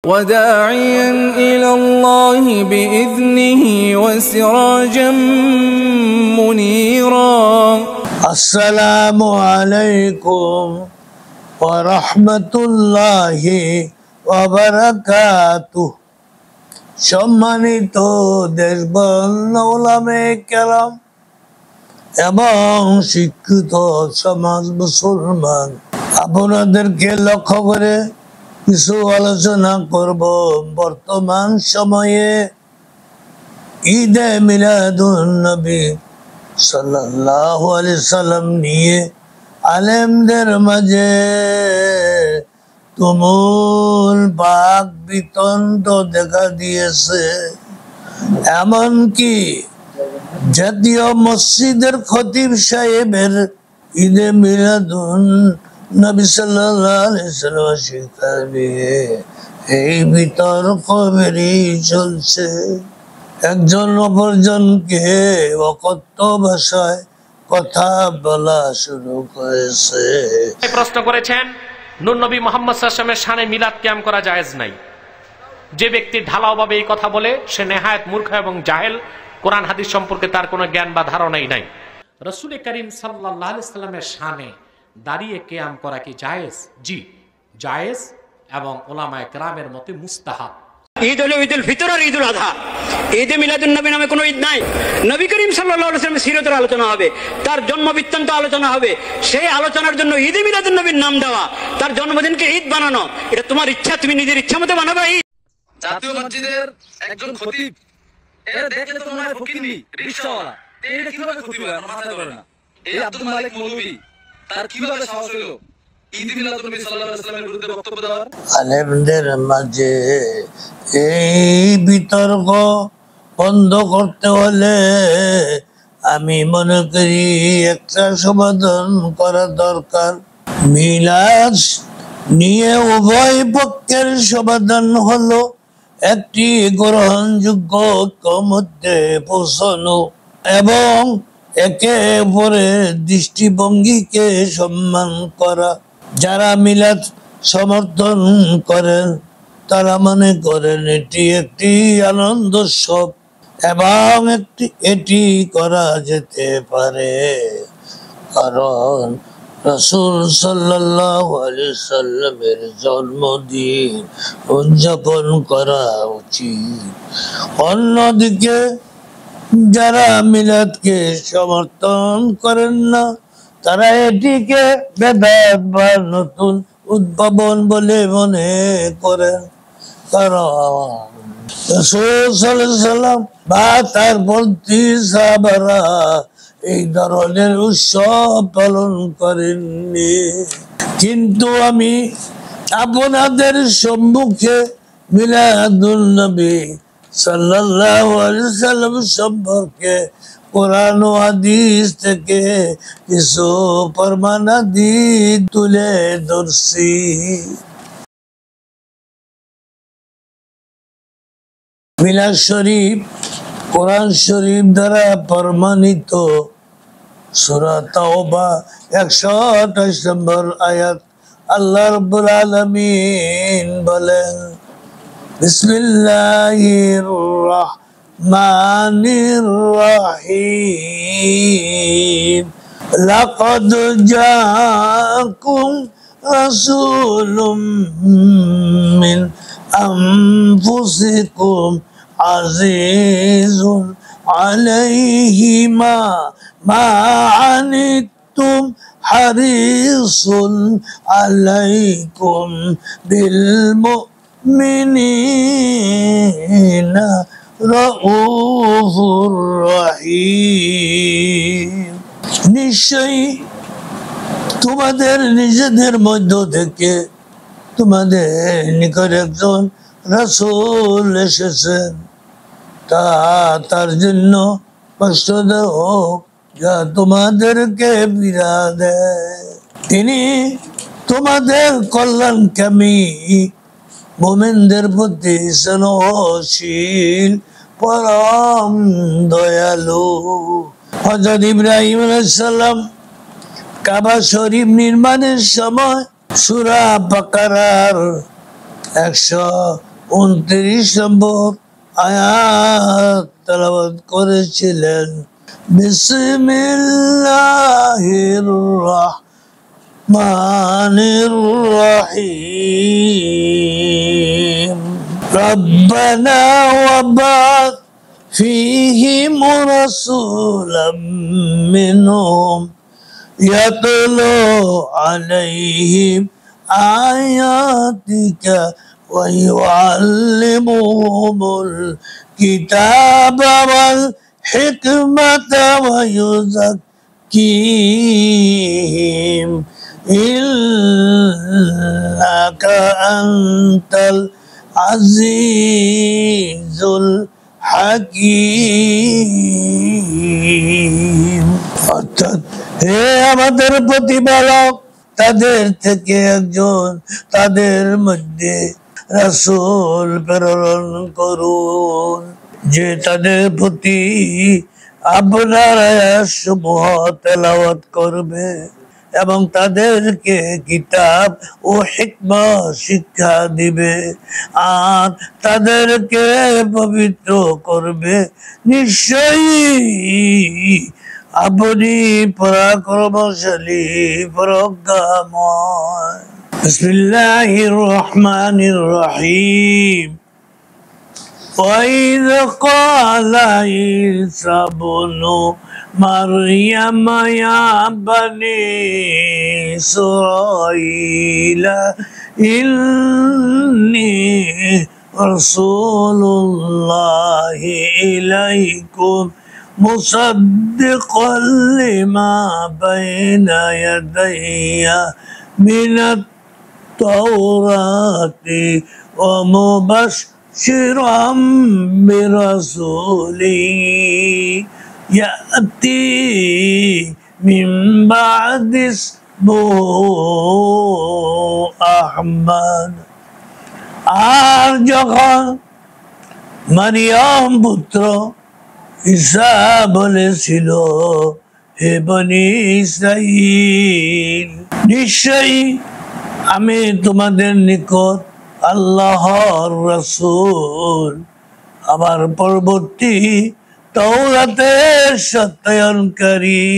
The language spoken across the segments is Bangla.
وداعيا إلى الله بإذنه وسراجا منيرا السلام عليكم ورحمة الله وبركاته সম্মানিত দেশবন্ধ উলামায়ে কেরাম এবং শিক্ষিত সমাজ মুসলমান, আপনাদেরকে লক্ষ্য করে কিছু আলোচনা করব। বর্তমান সময়ে ঈদে মিলাদুন নবী সাল্লাল্লাহু আলাইহি সাল্লাম নিয়ে আলেমদের মাঝে তুমুল বাক বিতণ্ডা দেখা দিয়েছে। এমনকি জাতীয় মসজিদের খতিব সাহেবের ঈদে মিলাদুন নবী সাল্লাল্লাহু আলাইহি সাল্লাম শিক্ষা নিয়ে এই বিতর্ক বেরিয়ে চলছে। একজন অপরজনকে অকথ্য ভাষায় কথা বলা শুরু করেছে। প্রশ্ন করেছেন, নূর নবী মুহাম্মদ সাল্লাল্লাহু আলাইহি ওয়াসাল্লামের শানে মিলাদ কিয়াম করা জায়েজ নাই। যে ব্যক্তি ঢালাওভাবে এই কথা বলে সে নেহায়েত মূর্খ এবং জাহেল, কোরআন হাদিস সম্পর্কে তার কোনো জ্ঞান বা ধারণাই নাই। রাসূল করিম সাল্লাল্লাহু আলাইহি ওয়াসাল্লামের শানে দাঁড়িয়ে কিয়াম করা কি জায়েজ? জি, জায়েজ, এবং উলামায়ে কেরামের মতে মুস্তাহাব। ঈদ হলো ঈদুল ফিতর আর ঈদুল আযহা। ঈদে মিলাদুন নবী নামে কোনো ঈদ নাই। নবী করিম সাল্লাল্লাহু আলাইহি ওয়াসাল্লামের সিরাতের আলোচনা হবে, তার জন্ম বৃত্তান্ত আলোচনা হবে। সেই আলোচনার জন্য ঈদে মিলাদুন নবীর নাম দেওয়া, তার জন্মদিনকে ঈদ বানানো, এটা তোমার ইচ্ছা, তুমি নিজের ইচ্ছা মতো বানাবা। ঈদ জাতীয় মসজিদের একজন খতিব, এটা দেখলে তো মনে হয় ফকিনি রিকশাওয়ালা। এটা কিভাবে খতিব হয় আমার মাথায় ধরে না। এই আব্দুল মালিক মৌলভী, তার কিভাবে সাহস হলো ঈদ মিলাদুন নবী সাল্লাল্লাহু আলাইহি ওয়াসাল্লামের বিরুদ্ধে বক্তব্য দেওয়ার? আলেমদের মাঝে এই বিতর্ক বন্ধ করতে হলে আমি মনে করি একটা সমাধান করা দরকার। মিলাদ নিয়ে উভয় পক্ষের সমাধান হলো একটি গ্রহণযোগ্য ঐক্যমত্যে পৌঁছানো এবং একে অপরের দৃষ্টিভঙ্গিকে সম্মান করা। যারা মিলাদ সমর্থন করেন তারা মনে করেন এটি একটি আনন্দোৎসব এবং এটি করা যেতে পারে, কারণ রাসূল সাল্লাল্লাহু আলাইহি সাল্লামের জন্মদিন উদযাপন করা উচিত। অন্যদিকে যারা মিলাদকে সমর্থন করেন না তারা এটিকে বেদাত বা নতুন উদ্ভাবন বলে মনে করেন, কারণ রাসূল সাল্লাল্লাহু আলাইহি সাল্লাম বা তার পরবর্তী সাহাবারা এই ধরনের উৎসব পালন করেননি। কিন্তু আমি আপনাদের সম্মুখে মিলাদুন নবী সাল্লাল্লাহু আলাইহি সাল্লাম সম্পর্কে কোরআন ও হাদিস থেকে কিছু প্রমাণাদি তুলে ধরছি। মিলাদ শরীফ কোরআন শরীফ দ্বারা প্রমাণিত। সূরা তাওবা 128 নম্বর আয়াত আল্লাহ রাব্বুল আলামিন বলেন, বিসমিল্লাহির রাহমানির রাহিম লাকাদ জাআকুম রাসূলুম মিন আনফুসিকুম আজিজুন আলাইহি মা আনিতুম হারিসুন আলাইকুম বিল মুমিনিনা রাউফুর রহিম। নিশ্চয়ই তোমাদের নিজেদের মধ্য থেকে তোমাদের নিকট একজন রাসূল এসেছেন, তার জন্য কষ্টদায়ক হোক যা তোমাদেরকে পীড়া দেয়। তিনি তোমাদের কল্যাণকামী, মুমিনদের প্রতি স্নেহশীল, পরম দয়ালু। হযরত ইব্রাহিম আলাইহিস সালাম কাবা শরীফ নির্মাণের সময় সূরা বাকারার 29 নম্বর আয়াত তেলাওয়াত করেছিলেন। বিসমিল্লাহির রাহমানির রাহিম। রব্বানা ওয়াবা'থ ফীহিম রাসূলাম মিনহুম ইয়াতলু আলাইহিম আয়াতিকা ওয়া ইউআল্লিমুহুমুল কিতাবা ওয়াল হিকমাতা ওয়া ইউযাক্কিহিম ইন্নাকা আনতাল আজিজুল হাকীম। অর্থাৎ হে আমাদের প্রতিপালক, তাদের থেকে একজন তাদের মধ্যে রাসূল প্রেরণ করুন, যে তাদের প্রতি আপনার আয়াতসমূহ তেলাওয়াত করবে এবং তাদেরকে কিতাব ও হিকমত শিক্ষা দিবে আর তাদেরকে পবিত্র করবে। নিশ্চয়ই আপনি পরাক্রমশালী প্রজ্ঞাময়। বিসমিল্লাহির রহমানির রহিম। وَإِذْ قَالَ عِيسَى ابْنُ مَرْيَمَ يَا بَنِي إِسْرَائِيلَ إِنِّي رَسُولُ اللَّهِ إِلَيْكُمْ مُصَدِّقًا لِمَا بَيْنَ يَدَيَّ مِنَ التَّوْرَاةِ وَمُبَشِّرًا برسول يأتي من بعد اسمه أحمد। আর যখন মারিয়াম পুত্র ঈসা বলেছিল, হে বনি ইসরাইল, নিশ্চয়ই আমি তোমাদের নিকট আল্লাহর রাসূল, আমার পরবর্তী তাওরাতের সত্যায়নকারী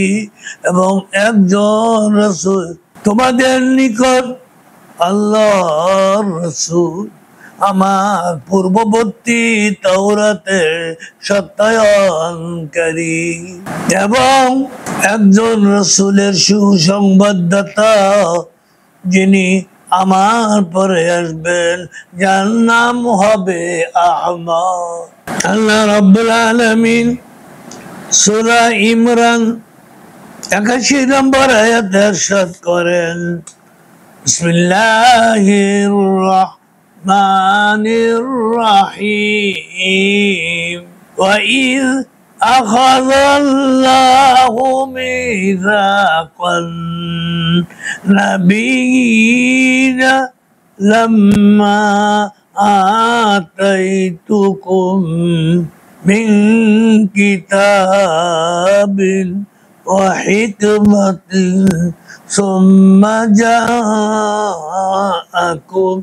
এবং একজন রাসূল। তোমাদের নিকট আল্লাহর রাসূল আমার পূর্ববর্তী তাওরাতের সত্যায়নকারী এবং একজন রাসূলের সুসংবাদদাতা, যিনি আমার পরে আসবেন, যার নাম হবে আহমদ। আল্লাহ রাব্বুল আলামিন সূরা ইমরান 81 নম্বর আয়াতে ইরশাদ করেন, বিসমিল্লাহির রাহমানির রাহিম। ওয়া ইয আখাযাল্লাহু মিযাকান নাবিয়্যিনা লাম্মা আতাইতুকুম মিন কিতাবিন ওয়া হিকমাতিন সুম্মা জাআকুম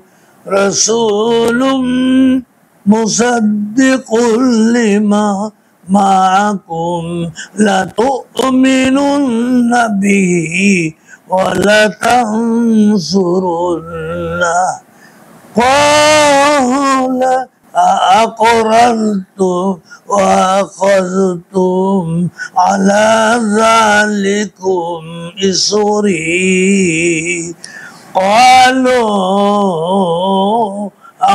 রাসূলুম মুসাদ্দিকুল লিমা মাআকুম লাতু'মিনুন্না বিহি ওয়া লাতানসুরুন্নাহ ক্বালা أأقررتم وأخذتم على ذلكم إصري قالوا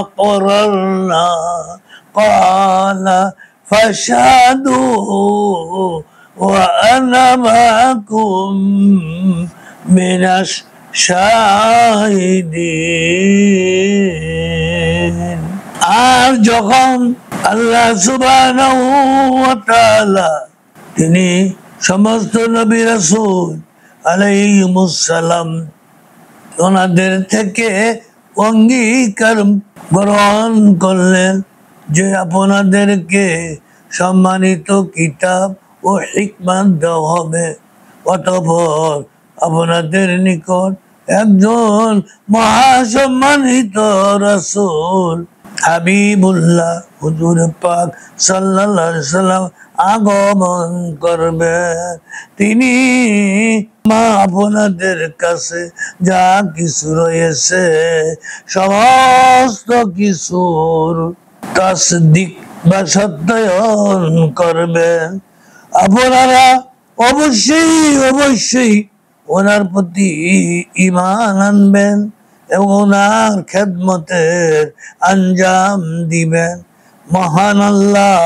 أقررنا قال فاشهدوا وأنا معكم من الشاهدين। আর যখন আল্লাহ সুবহানাহু ওয়া তাআলা তিনি সমস্ত নবী রাসূল আলাইহিমুস সালাম ওনাদের থেকে অঙ্গীকার গ্রহণ করলেন যে আপনাদেরকে সম্মানিত কিতাব ও হিকমত দেওয়া হবে, অতঃপর আপনাদের নিকট একজন মহাসম্মানিত রাসূল হাবিবুল্লাহ হুজুর পাক সাল্লাল্লাহু আলাইহি সাল্লাম আগমন করবেন। তিনি মা আপনাদের কাছে যা কিছু রয়েছে সমস্ত কিছুর তাসদিক বা সত্যায়ন করবেন। আপনারা অবশ্যই ওনার প্রতি ঈমান আনবেন এবং ওনার খেদমতের আঞ্জাম দিবেন। মহান আল্লাহ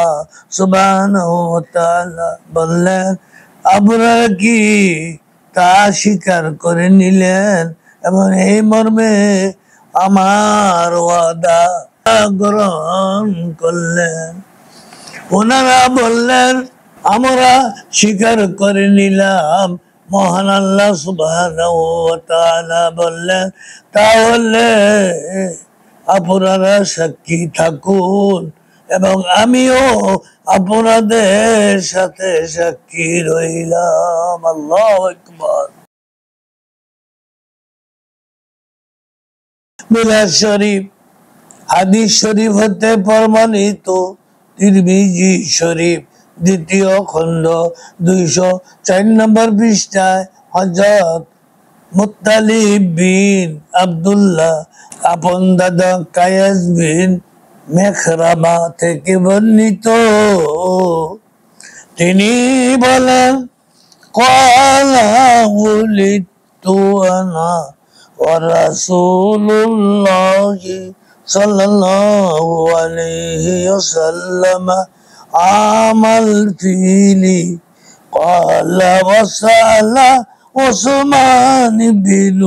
সুবহানাহু ওয়া তাআলা বললেন, আপনারা কি তা স্বীকার করে নিলেন এবং এই মর্মে আমার ওয়াদা গ্রহণ করলেন? ওনারা বললেন, আমরা স্বীকার করে নিলাম। মহান আল্লাহ সুবহানাহু ওয়া তাআলা বললেন, তাহলে আপনারা সাক্ষী থাকুন এবং আমিও আপনাদের সাথে সাক্ষী রইলাম। আল্লাহু আকবার। মিলাদ শরীফ হাদিস শরীফ হতে প্রমাণিত। তিরমিজি শরীফ দ্বিতীয় খণ্ড 204 নম্বর পৃষ্ঠায় হযরত মুত্তালিব বিন আব্দুল্লাহ আপন দাদা কায়েস বিন মেখরামা থেকে বর্ণিত। তিনি বলেন, ক্বালা উলিদতু আনা ওয়া রাসূলুল্লাহি সাল্লাল্লাহু আলাইহি ওয়াসাল্লাম আমাল ফিলি ক্বালা ওয়াসালা ওসমান বিন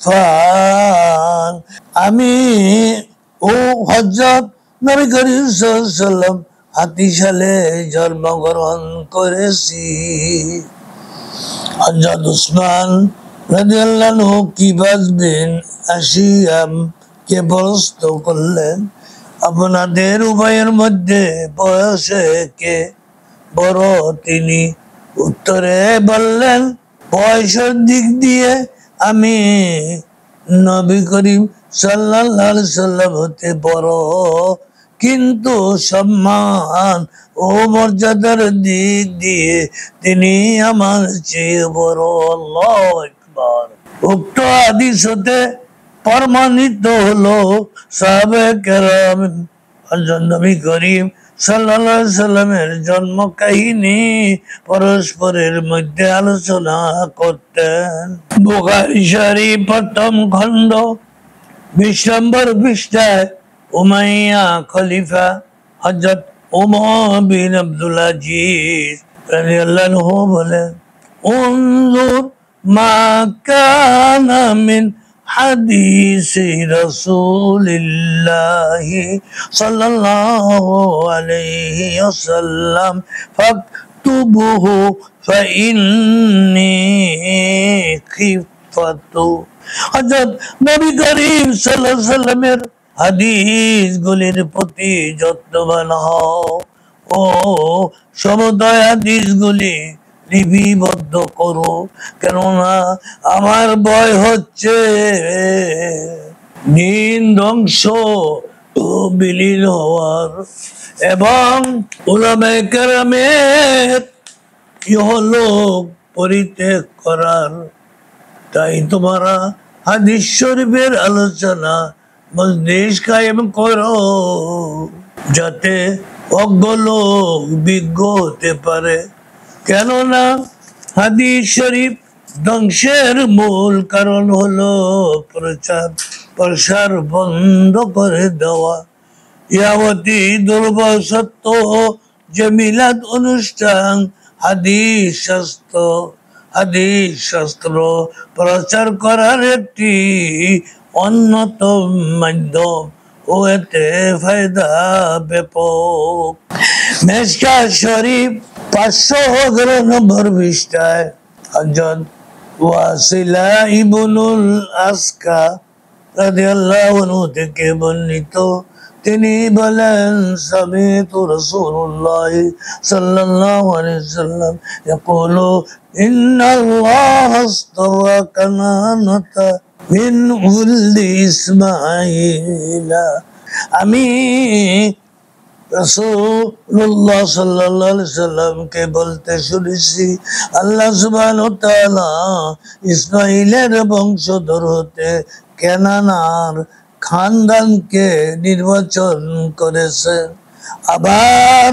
আফফান। আমি ও হযরত নবী করিম সাল্লাল্লাহু আলাইহি ওয়াসাল্লাম হাতিশালে জন্মগ্রহণ করেছি। হযরত উসমান রাদিয়াল্লাহু আনহু কিবাজ বিন আশিয়াম কে প্রশ্ন করলেন, আপনাদের উভয়ের মধ্যে বয়সে কে বড়? তিনি উত্তরে বললেন, বয়সের দিক দিয়ে আমি নবী করিম সাল্লাল্লাহু আলাইহি সাল্লাম হতে বড়, কিন্তু সম্মান ও মর্যাদার দিক দিয়ে তিনি আমার চেয়ে বড়। আল্লাহু আকবার। উক্ত হাদিস হতে প্রমাণিত হলো সাহাবায়ে কেরাম নবী করিম সাল্লাল্লাহু আলাইহি সাল্লামের জন্ম কাহিনী পরস্পরের মধ্যে আলোচনা করতেন। বুখারী শরীফ প্রথম খণ্ড 20 নম্বর পৃষ্ঠায় উমাইয়া খলিফা হযরত ওমর বিন আব্দুল আজিজ রাদিয়াল্লাহু আনহু বলেন, উনজুর মা কানা মিন হাদিসি রাসূলিল্লাহি সাল্লাল্লাহু আলাইহি ওয়াসাল্লাম ফাকতুবুহু ফাইন্নী খিফাতু। হযরত নবী করিম সাল্লাল্লাহু আলাইহি ওয়াসাল্লামের হাদিসগুলির প্রতি যত্নবান হও ও সমুদয় হাদিসগুলি লিপিবদ্ধ করো, কেননা আমার ভয় হচ্ছে দিন ধ্বংস ও বিলীন হওয়ার এবং উলামায়ে কেরামের ইহলোক পরিত্যাগ করার। তাই তোমরা হাদিস শরীফের আলোচনা মজলিস কায়েম করো, যাতে অজ্ঞ লোক বিজ্ঞ হতে পারে। কেননা হাদিস শরীফ ধ্বংসের মূল কারণ হলো প্রসার বন্ধ করে দেওয়া। ইয়াবতী দুর্বল সত্য যে মিলাদ অনুষ্ঠান হাদিস শাস্ত্র প্রচার করার একটি অন্যতম মাধ্যম ও এতে ফায়দা ব্যাপক। মেশকাত শরীফ 511 নম্বর পৃষ্ঠায় হযরত ওয়াসিলা ইবনুল আসকা রাদিয়াল্লাহু আনহু থেকে বর্ণিত। তিনি বলেন, সামিতু রাসূলুল্লাহ সাল্লাল্লাহু আলাইহি ওয়াসাল্লাম ইয়াকুলু ইন্নাল্লাহা আস্তাওয়া কানানাতা মিন উলদি ইসমাঈলা আমি রাসূলুল্লাহ সাল্লাল্লাহু আলাইহি সাল্লামকে বলতে শুনেছি আল্লাহ সুবহানাহু ওয়া তাআলা ইসমাঈলের বংশধর হতে কেনানার খানদানকে নির্বাচন করেছেন, আবার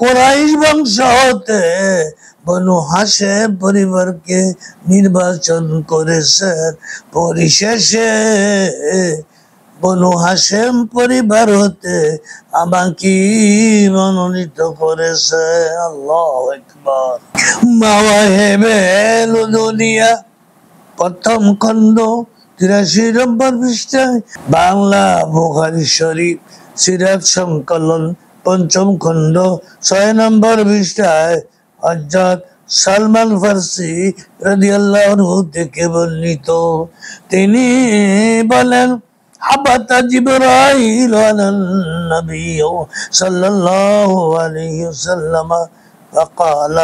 কুরাইশ বংশ হতে বনু হাশেম পরিবারকে নির্বাচন করেছেন, পরিশেষে বনু হাশেম পরিবার হতে আমাকে মনোনীত করেছে। আল্লাহু আকবার। মাওয়াহিবে লুদুনিয়া প্রথম খণ্ড 83 নম্বর পৃষ্ঠায়, বাংলা বুখারী শরীফ সিরাত সংকলন পঞ্চম খণ্ড 6 নম্বর পৃষ্ঠায় হযরত সালমান ফারসি রাদিয়াল্লাহু আনহু থেকে বর্ণিত। তিনি বলেন হাবাতা জিবরাইল আলান নবী সাল্লাল্লাহু আলাইহি ওয়াসাল্লাম فقال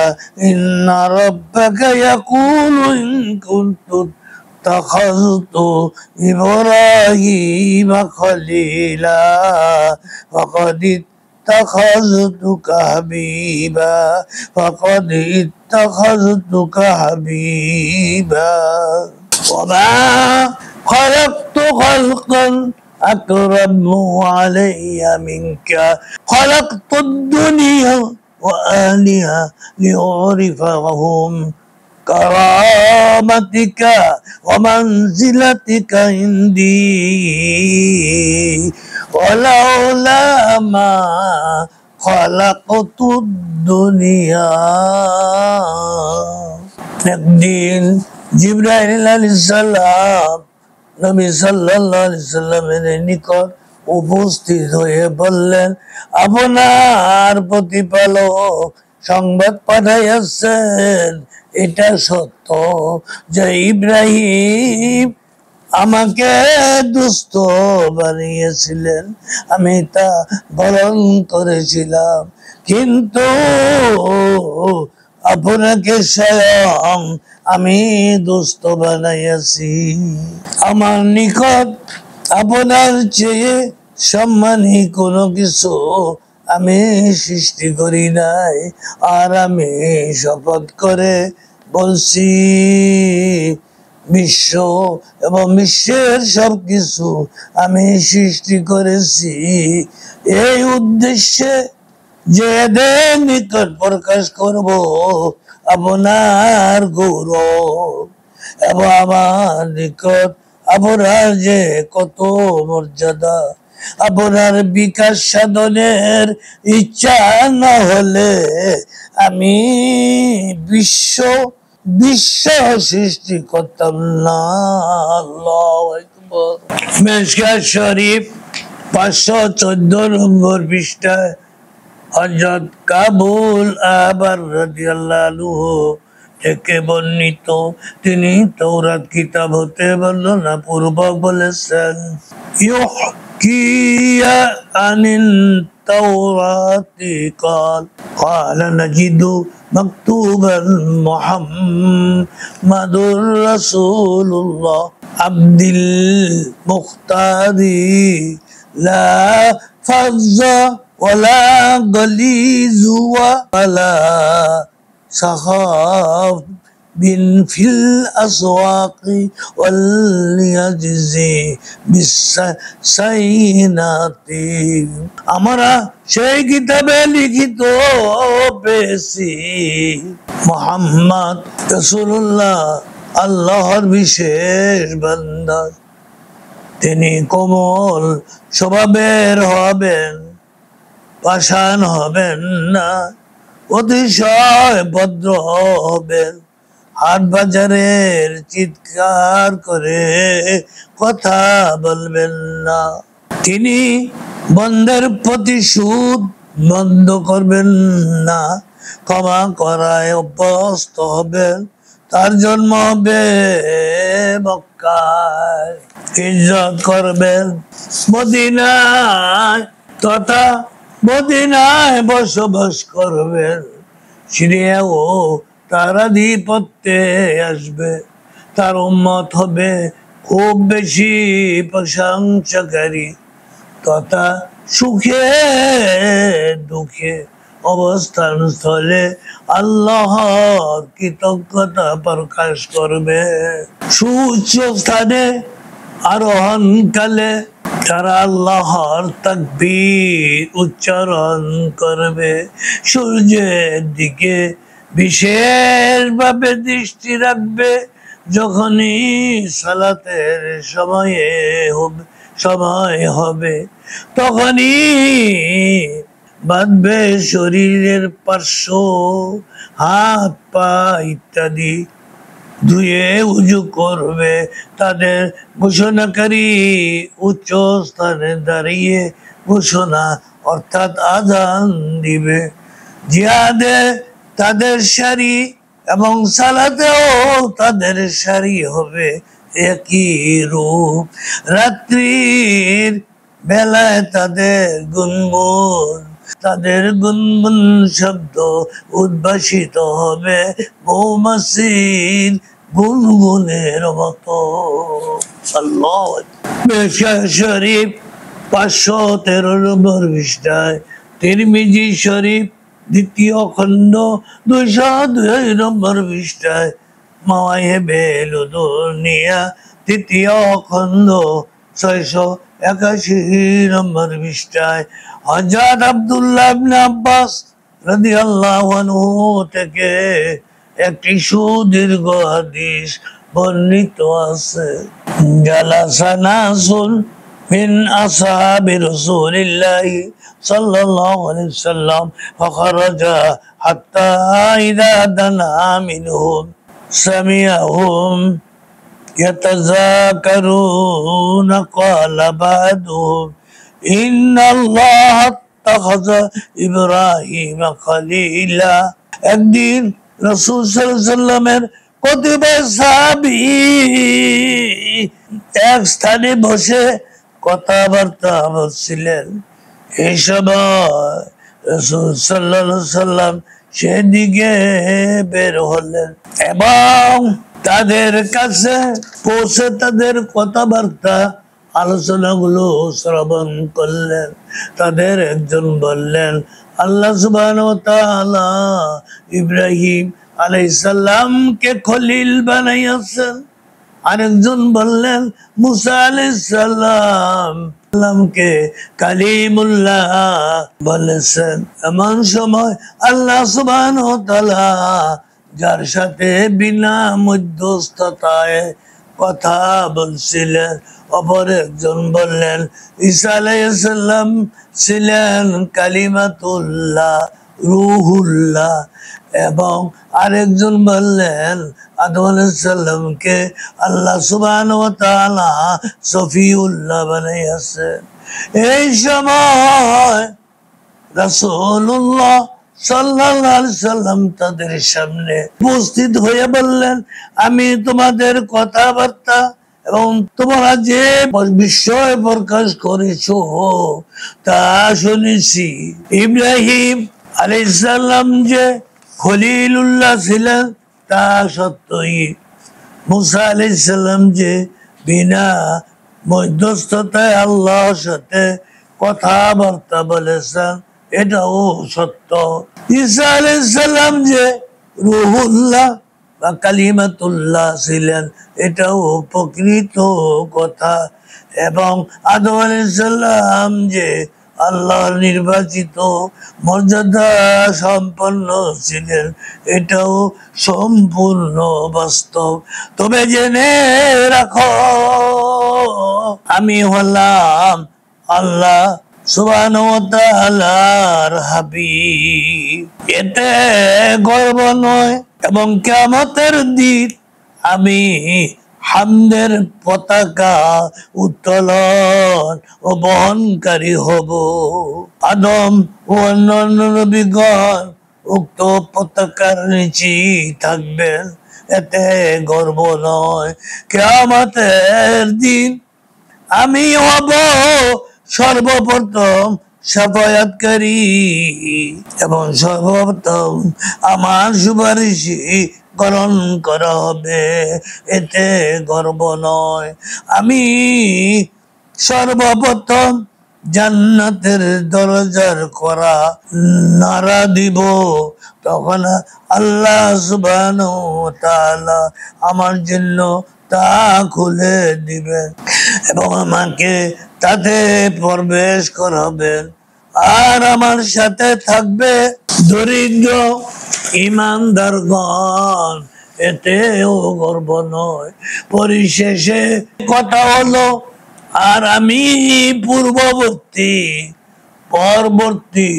إن ربك يقول إن كنت اتخذت إبراهيم خليلا فقد اتخذتك حبيبا فقد اتخذتك حبيبا وما خلقت خلقا أكرم علي منك خلقت الدنيا وأهلها لأعرفهم كرامتك ومنزلتك عندي ولولا ما خلقت الدنيا। একদিন জিবরাইল আলাইহিস সালাম নবী সাল্লাল্লাহু আলাইহি সাল্লামের নিকট উপস্থিত হয়ে বললেন, আপনার প্রতিপালক সংবাদ পাঠাইয়াছেন, এটা সত্য যে ইব্রাহিম আমাকে দুষ্ট বানিয়েছিলেন, আমি তা বরণ করেছিলাম, কিন্তু আপনাকে স্বয়ং আমি দুষ্ট বানাইয়াছি। আমার নিকট আপনার চেয়ে সম্মানী কোনো কিছু আমি সৃষ্টি করি নাই, আর আমি শপথ করে বলছি বিশ্ব এবং বিশ্বের সবকিছু আমি সৃষ্টি করেছি এই উদ্দেশ্যে যে এদের নিকট প্রকাশ করব আপনার গৌরব এবং আমার নিকট আপনার যে কত মর্যাদা। আপনার বিকাশ সাধনের ইচ্ছা না হলে আমি বিশ্ব সৃষ্টি করতাম না। আল্লাহু আকবার। মিশকাত শরীফ 514 নম্বর পৃষ্ঠায় হযরত কাবুল আহবার রাদিয়াল্লাহু আনহু থেকে বর্ণিত, তিনি তাওরাত কিতাব হতে বর্ণনা পূর্বক বলেছেন, ইউহকিয়া আনিন তাওরাতি قال نجد مكتوبا محمد رسول الله عبد المختار لا فظ ولا غليظ ولا سخاف بن في الأسواق واليجزي بالسينات। আমরা সেই কিতাবে লিখিত পেয়েছি মুহাম্মদ রাসূলুল্লাহ আল্লাহর বিশেষ বান্দা, তিনি কোমল স্বভাবের হবেন, পাষাণ হবেন না, অতিশয় ভদ্র হবেন, হাট বাজারের চিৎকার করে কথা বলবেন না, তিনি বন্ধের প্রতিশোধ বন্ধ করবেন না, ক্ষমা করায় অভ্যস্ত হবেন, তার জন্ম হবে মক্কায়, ইজ্জত করবেন মদিনায় তথা মদিনায় বসবাস করবেন, সিরিয়াও তার আধিপত্যে আসবে, তার উম্মত হবে খুব বেশি প্রশংসাকারী, তথা সুখে দুঃখে অবস্থান স্থলে আল্লাহর কৃতজ্ঞতা প্রকাশ করবে। সুউচ্চ স্থানে আরোহণ কালে তারা আল্লাহর তাকবীর উচ্চারণ করবে। সূর্যের দিকে বিশেষভাবে দৃষ্টি রাখবে। যখনই সালাতের সময় হবে তখনই বাঁধবে শরীরের পার্শ্ব, হাত পা ইত্যাদি ধুয়ে উজু করবে। তাদের ঘোষণাকারী উচ্চ স্থানে দাঁড়িয়ে ঘোষণা অর্থাৎ আযান দিবে। জিহাদে তাদের সারি এবং সালাতেও তাদের সারি হবে একই রূপ। রাত্রির বেলায় তাদের গুনগুন শব্দ উদ্ভাসিত হবে মৌমাছির গুনগুনের মতো। আল্লাহ শরীফ 513 নম্বর পৃষ্ঠায়, তিরমিজি শরীফ দ্বিতীয় খণ্ড 202 নম্বর পৃষ্ঠায়, মাওয়াহিবে লুদুনিয়া তৃতীয় খণ্ড 681 নম্বর পৃষ্ঠায়, হযরত আব্দুল্লাহ ইবনে আব্বাস রাদিয়াল্লাহু আনহু থেকে একটি সুদীর্ঘ হাদিস বর্ণিত আছে। জালাসা নাসুন মিন আসহাবি রাসূলিল্লাহি সাল্লাল্লাহু আলাইহি ওয়াসাল্লাম ফাখারাজা হাত্তা ইযা দানা মিনহুম সামিআহুম يتذاكرون قال بعضهم إن الله اتخذ إبراهيم خليلا। একদিন রাসূল সাল্লাল্লাহু আলাইহি ওয়াসাল্লামের কতিপয় সাহাবী এক স্থানে বসে কথাবার্তা বলছিলেন। এই সময় রাসূল সাল্লাল্লাহু আলাইহি ওয়াসাল্লাম সেদিকে বের হলেন এবং তাদের কাছে পৌঁছে তাদের কথাবার্তা আলোচনাগুলো শ্রবণ করলেন। তাদের একজন বললেন, আল্লাহ সুবহানাহু ওয়া তাআলা ইব্রাহিম আলাইহিস সালামকে খলিল বানাইয়াছেন। আরেকজন বললেন, মুসা আলাইহিস সালামকে কালিমুল্লাহ বলেছেন। এমন সময় আল্লাহ সুবহানাহু ওয়া তাআলা যার সাথে বিনা মধ্যস্থতায় কথা বলছিলেন, অপর একজন বললেন ঈসা আলাইহিস সালাম ছিলেন কালিমাতুল্লাহ, রূহুল্লাহ। এবং আরেকজন বললেন আদম আলাইহিস সালামকে আল্লাহ সুবহানাহু ওয়া তাআলা সফিউল্লাহ বানাইয়াছেন। এই সময় রাসূলুল্লাহ সাল্লাল্লাহু আলাইহি ওয়াসাল্লাম তাদের সামনে উপস্থিত হয়ে বললেন, আমি তোমাদের কথাবার্তা এবং তোমরা যে বিষয় প্রকাশ করেছো তা শুনেছি। ইব্রাহিম আলাইহিস সালাম যে খলিলুল্লাহ ছিলেন তা সত্যই। মুসা আলাইহিস সালাম যে বিনা মধ্যস্থতায় আল্লাহর সাথে কথাবার্তা বলেছেন এটাও সত্য। ঈসা আলাইহিস সালাম যে রূহুল্লাহ বা কালিমাতুল্লাহ ছিলেন এটাও প্রকৃত কথা। এবং আদম আলাইহিস সালাম যে আল্লাহর নির্বাচিত মর্যাদা সম্পন্ন ছিলেন এটাও সম্পূর্ণ বাস্তব। তবে জেনে রাখো, আমি হলাম আল্লাহ সুবহানাহু ওয়া তাআলার হাবিব। এতে গর্ব নয় এবং কিয়ামতের দিন আমি হামদের পতাকা উত্তোলন ও বহনকারী হব। আদম ও অন্যান্য নবীগণ উক্ত পতাকার নিচে থাকবেন, এতে গর্ব নয়। কিয়ামতের দিন আমি হব সর্বপ্রথম শাফায়াতকারী এবং সর্বপ্রথম আমার সুপারিশই গ্রহণ করা হবে, এতে গর্ব নয়। আমি সর্বপ্রথম জান্নাতের দরজার করা নারা দিব, তখন আল্লাহ সুবহানাহু ওয়া তাআলা আমার জন্য তা খুলে দিবেন এবং আমাকে তাতে প্রবেশ করাবেন। আর আমার সাথে থাকবে দরিদ্র ইমানদারগণ, এতেও গর্ব নয়। পরিশেষে কথা হলো, আর আমি পরবর্তী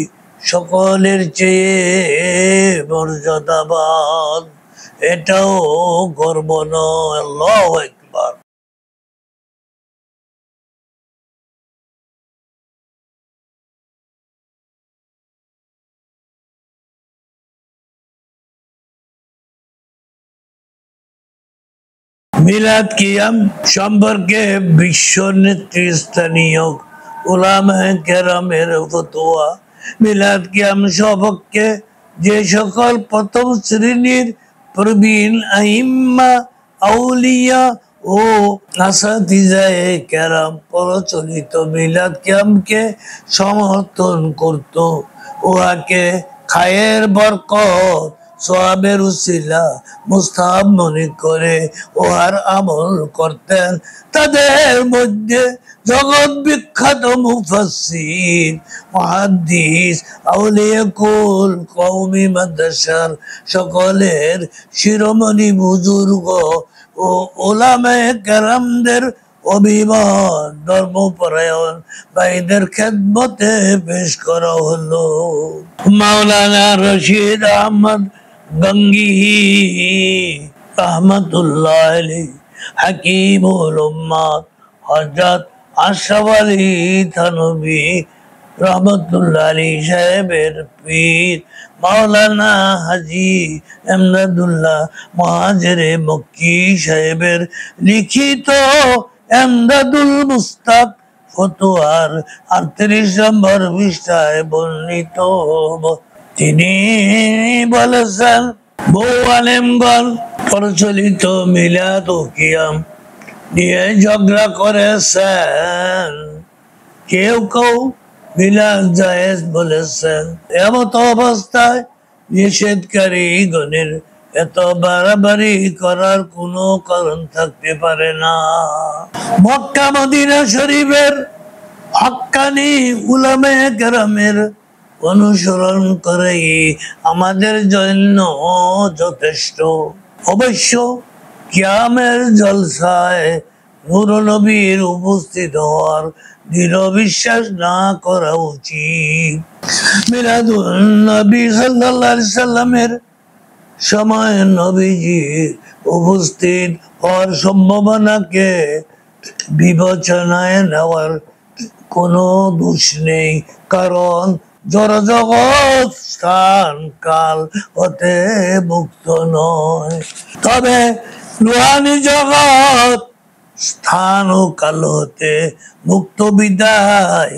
সকলের চেয়ে মর্যাদাবান, এটাও গর্ব নয়। আল্লাহু আকবার। মিলাদ কিয়াম সম্পর্কে বিশ্ব নেতৃস্থানীয় উলামায়ে কেরামের ফতোয়া। মিলাদ কিয়াম সম্পর্কে যে সকল প্রথম শ্রেণীর প্রবীণ আইম্মা, আউলিয়া ও আসাতিজায়ে কেরাম প্রচলিত মিলাদ কিয়ামকে সমর্থন করত, উহাকে খায়ের বরকত, সওয়াবের উসিলা, মুস্তাহাব মনে করে উহার আমল করতেন। তাদের মধ্যে জগৎ বিখ্যাত মুফাসসির, মুহাদ্দিস, আউলিয়া কুল, কওমি মাদ্রাসার সকলের শিরোমণি বুজুর্গ ও উলামায়ে কেরামদের অভিমান ধর্মপরায়ণ ভাইদের খেদমতে পেশ করা হলো। মাওলানা রশিদ আহমদ গঙ্গোহী রহমাতুল্লাহ আলাইহি, হাকিমুল উম্মাত হযরত আশরাফ আলী থানভী রহমাতুল্লাহ আলাইহি সাহেবের পীর মাওলানা হাজী এমদাদুল্লাহ মুহাজিরে মক্কি সাহেবের লিখিত এমদাদুল মুস্তাক ফতোয়ার 38 নম্বর পৃষ্ঠায় বর্ণিত। তিনি বলেছেন, বহু আলেমগণ প্রচলিত মিলাদ ও কিয়াম নিয়ে ঝগড়া করেছেন। কেউ কেউ মিলাদ জায়েজ বলেছেন। এমত অবস্থায় নিষেধকারী গণের এত বাড়াবাড়ি করার কোনো কারণ থাকতে পারে না। মক্কা মদিনা শরীফের হক্কানি উলামায়ে কেরামের অনুসরণ করেই আমাদের জন্য যথেষ্ট। অবশ্য কিয়ামের জলসায় নূর নবীর উপস্থিত হওয়ার দৃঢ় বিশ্বাস না করা উচিত। মিলাদুন নবী সাল্লাল্লাহু আলাইহি সাল্লামের সময় নবীজির উপস্থিত হওয়ার সম্ভাবনাকে বিবেচনায় নেওয়ার কোনো দোষ নেই, কারণ জড়জগৎ স্থান কাল হতে মুক্ত নয়। তবে রুহানি জগৎ স্থান ও কাল হতে মুক্ত বিদায়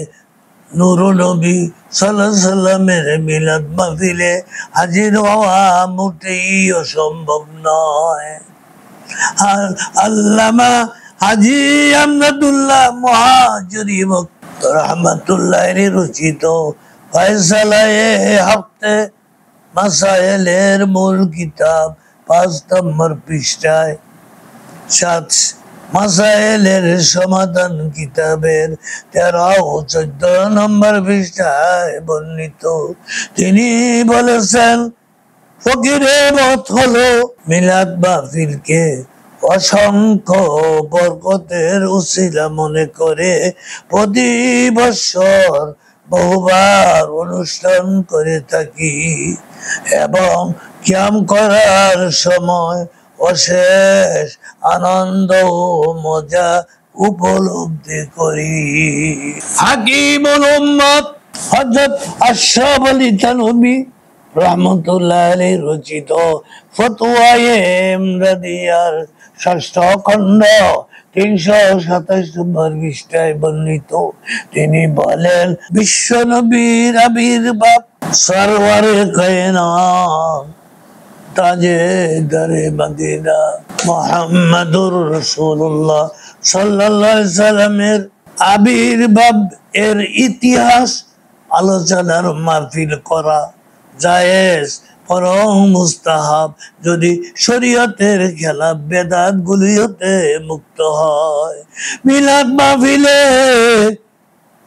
নূর নবী সাল্লাল্লাহু আলাইহি সাল্লামের মিলাদ মাহফিলে হাজির হওয়া মোটেই অসম্ভব নয়। আর আল্লামা হাজী এমদাদুল্লাহ মুহাজিরি রহমাতুল্লাহ রচিত ফয়সালায়ে হকতে মাসায়েলের মূল কিতাব 5 নম্বর পৃষ্ঠায় 7 মাসায়েলের সমাধান কিতাবের 13 ও 14 নম্বর পৃষ্ঠায় বর্ণিত। তিনি বলেছেন, ফকিরের মত হলো মিলাদ মাহফিলকে অসংখ্য বরকতের উসিলা মনে করে প্রতি বছর বহুবার অনুষ্ঠান করে থাকি এবং কিয়াম করার সময় অশেষ আনন্দ ও মজা উপলব্ধি করি। হাকিমুল উম্মত হযরত আশরাফ আলী থানভী রহমাতুল্লাহ আলাইহি রচিত ফতোয়ায়ে ইমদাদিয়ার 6ষ্ঠ খণ্ড 327 নম্বর পৃষ্ঠায় বর্ণিত। তিনি বলেন, বিশ্ব নবীর আবির্ভাব সরওয়ারে কায়নাত তাজেদারে মদিনা মুহাম্মাদুর রাসূলুল্লাহ সাল্লাল্লাহু আলাইহি সাল্লামের আবির্ভাব এর ইতিহাস আলোচনার মাহফিল করা জায়েজ, বরং মুস্তাহাব যদি শরীয়তের খেলা বেদাত গুলি হতে মুক্ত হয়। মিলাদ মাহফিলে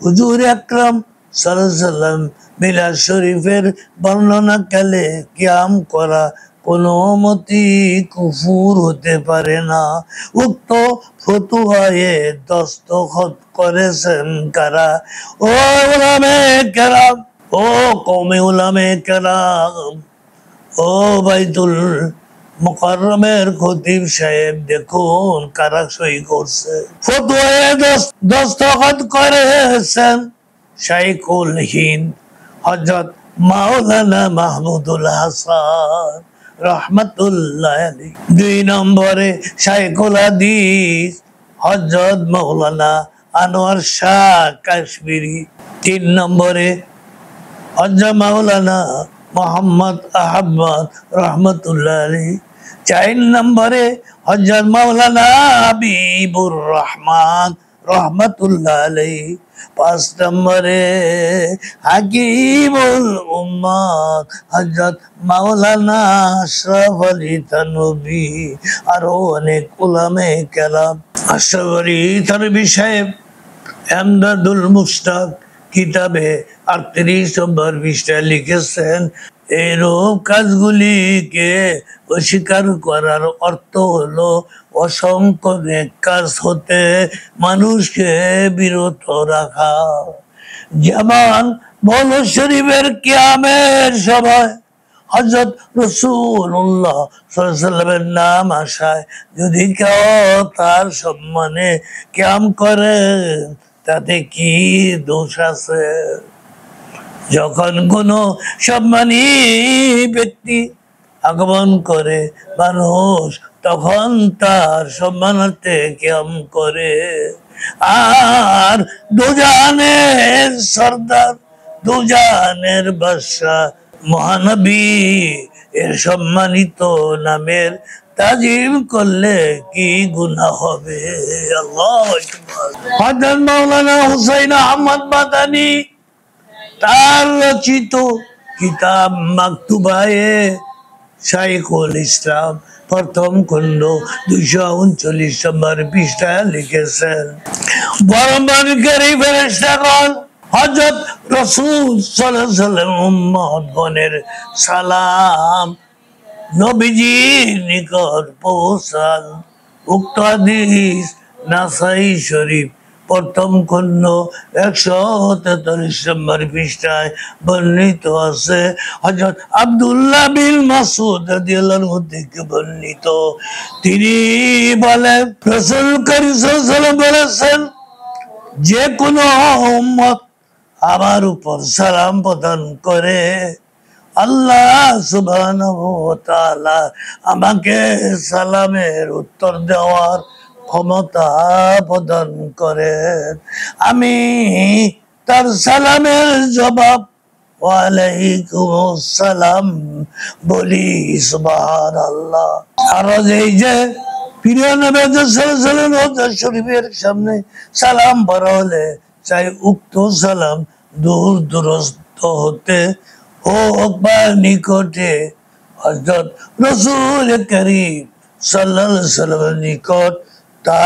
হুজুর আকরাম সাল্লাল্লাহু আলাইহি ওয়াসাল্লাম মিলাদ শরীফের বর্ণনা কালে কিয়াম করা কোনো মতি কুফুর হতে পারে না। উক্ত ফতুয়ায়ে দস্তখত করেছেন কারা? ও উলামে কেরাম, ও কওমে উলামে কেরাম, ও বাইতুল মুকাররমের খতিব সাহেব, দেখুন কারা সই করছে। ফতুয়ায়ে দস্তখত করেছেন শাইখুল হিন্দ হযরত মাওলানা মাহমুদুল হাসান রহমাতুল্লাহ আলাইহি। 2 নম্বরে শাইখুল হাদিস হযরত মাওলানা আনোয়ার শাহ কাশ্মীরি। 3 নম্বরে হযরত মাওলানা মোহাম্মদ আহমদ রহমাতুল্লাহ আলাইহি। 4 নম্বরে হযরত মাওলানা হাবিবুর রহমান রহমাতুল্লাহ আলাইহি। 5 নম্বরে হাকিমুল উম্মাত হযরত মাওলানা আশরাফ আলী থানভী, আরো অনেক উলামে কেরাম। আশরাফ আলী থানভী সাহেব এমদাদুল মুশতাক কিতাবে 38 নম্বর পৃষ্ঠায় লিখেছেন, এরূপ কাজগুলিকে অস্বীকার করার অর্থ হলো অসংখ্য নেক কাজ হতে মানুষকে বিরত রাখা। যেমন মৌলুদ শরীফের কিয়ামের সময় হযরত রাসূলুল্লাহ সাল্লাল্লাহু আলাইহি ওয়াসাল্লামের নাম আসায় যদি কেউ তার সম্মানে কিয়াম করে তাতে কি দোষ আছে? যখন কোনো সম্মানী ব্যক্তি আগমন করে মানুষ তখন তার সম্মানার্থে কিয়াম করে। আর দুজাহানের সর্দার, দুজাহানের বাদশা মহানবী এর সম্মানিত নামের তাজিম করলে কি গুনাহ হবে? আল্লাহু আকবার। হযরত মাওলানা হুসাইন আহমদ মাদানী তার রচিত কিতাব মাকতুবায়ে শাইখুল ইসলাম প্রথম খণ্ড 239 নম্বর পৃষ্ঠায় লিখেছেন, বরমানকারী ফেরেশতাগণ হযরত রাসূল সাল্লাল্লাহু আলাইহি ওয়াসাল্লাম উম্মতগণের সালাম নবীজির নিকট পৌঁছান। উক্ত হাদিস নাসাই শরীফ প্রথম খণ্ড 143 নম্বর পৃষ্ঠায় বর্ণিত আছে। হযরত আব্দুল্লাহ বিন মাসউদ রাদিয়াল্লাহু আনহু থেকে বর্ণিত, তিনি বলেন রাসূল কারীম সাল্লাল্লাহু আলাইহি ওয়াসাল্লাম বলেছেন, যে কোনো উম্মত আমার উপর সালাম প্রদান করে আল্লাহ সুবহানাহু ওয়া তাআলা আমাকে সালামের উত্তর দেওয়ার ক্ষমতা প্রদান করেন। আমি তার সালামের জবাব ওয়ালাইকুমুস সালাম বলি। সুবহানাল্লাহ। আর এই যে প্রিয় নবী সাল্লাল্লাহু আলাইহি ওয়াসাল্লাম শরীফের সামনে সালাম পড়া হলে চাই উক্ত সালাম দূর দূরস্থ হতে হোক বা নিকটে, হযরত রাসূল কারীম সাল্লাল্লাহু আলাইহি ওয়াসাল্লামের নিকট তা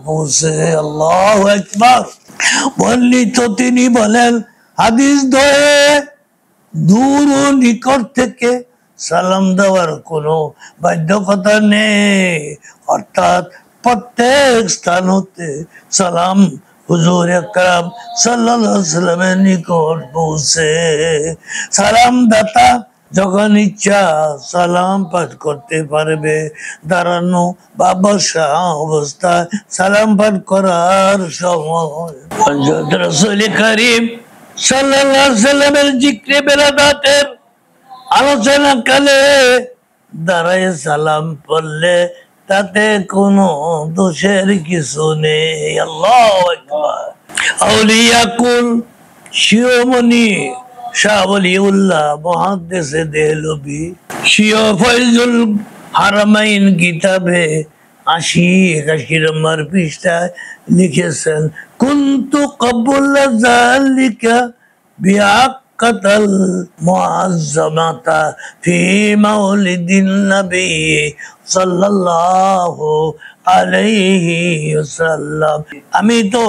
পৌঁছে। আল্লাহু আকবার। বর্ণিত তিনি বলেন, হাদিস ধরে দূর ও নিকট থেকে সালাম দেওয়ার কোনো বাধ্যকতা নেই, অর্থাৎ প্রত্যেক স্থান হতে সালাম হুজুর আকরাম সাল্লাল্লাহু আলাইহি ওয়াসাল্লামের নিকট পৌঁছে। সালাম দাতা যখন ইচ্ছা সালাম পাঠ করতে পারবে। দাঁড়ানো বা বসা অবস্থায় সালাম পাঠ করার সময় হযরত রাসূল কারীম সাল্লাল্লাহু আলাইহি ওয়াসাল্লামের জিক্রে বেলাদাতের আলোচনা কালে দাঁড়ায় সালাম পড়লে তাতে কোনো দোষের কিছু নেই। আল্লাহু আকবার। আউলিয়া কুল শিরোমণি শাহ ওলিউল্লাহ মুহাদ্দিসে দেহলভী শিয়া ফয়জুল হারামাইন কিতাবে 80-81 নম্বর পৃষ্ঠায় লিখেছেন, কুন্তু ক্বাবলা যালিকা বিআক্কাতাল মুআজ্জামাতা ফি মাউলিদিন নবী সাল্লাল্লাহু আলাইহি ওয়াসাল্লাম। আমি তো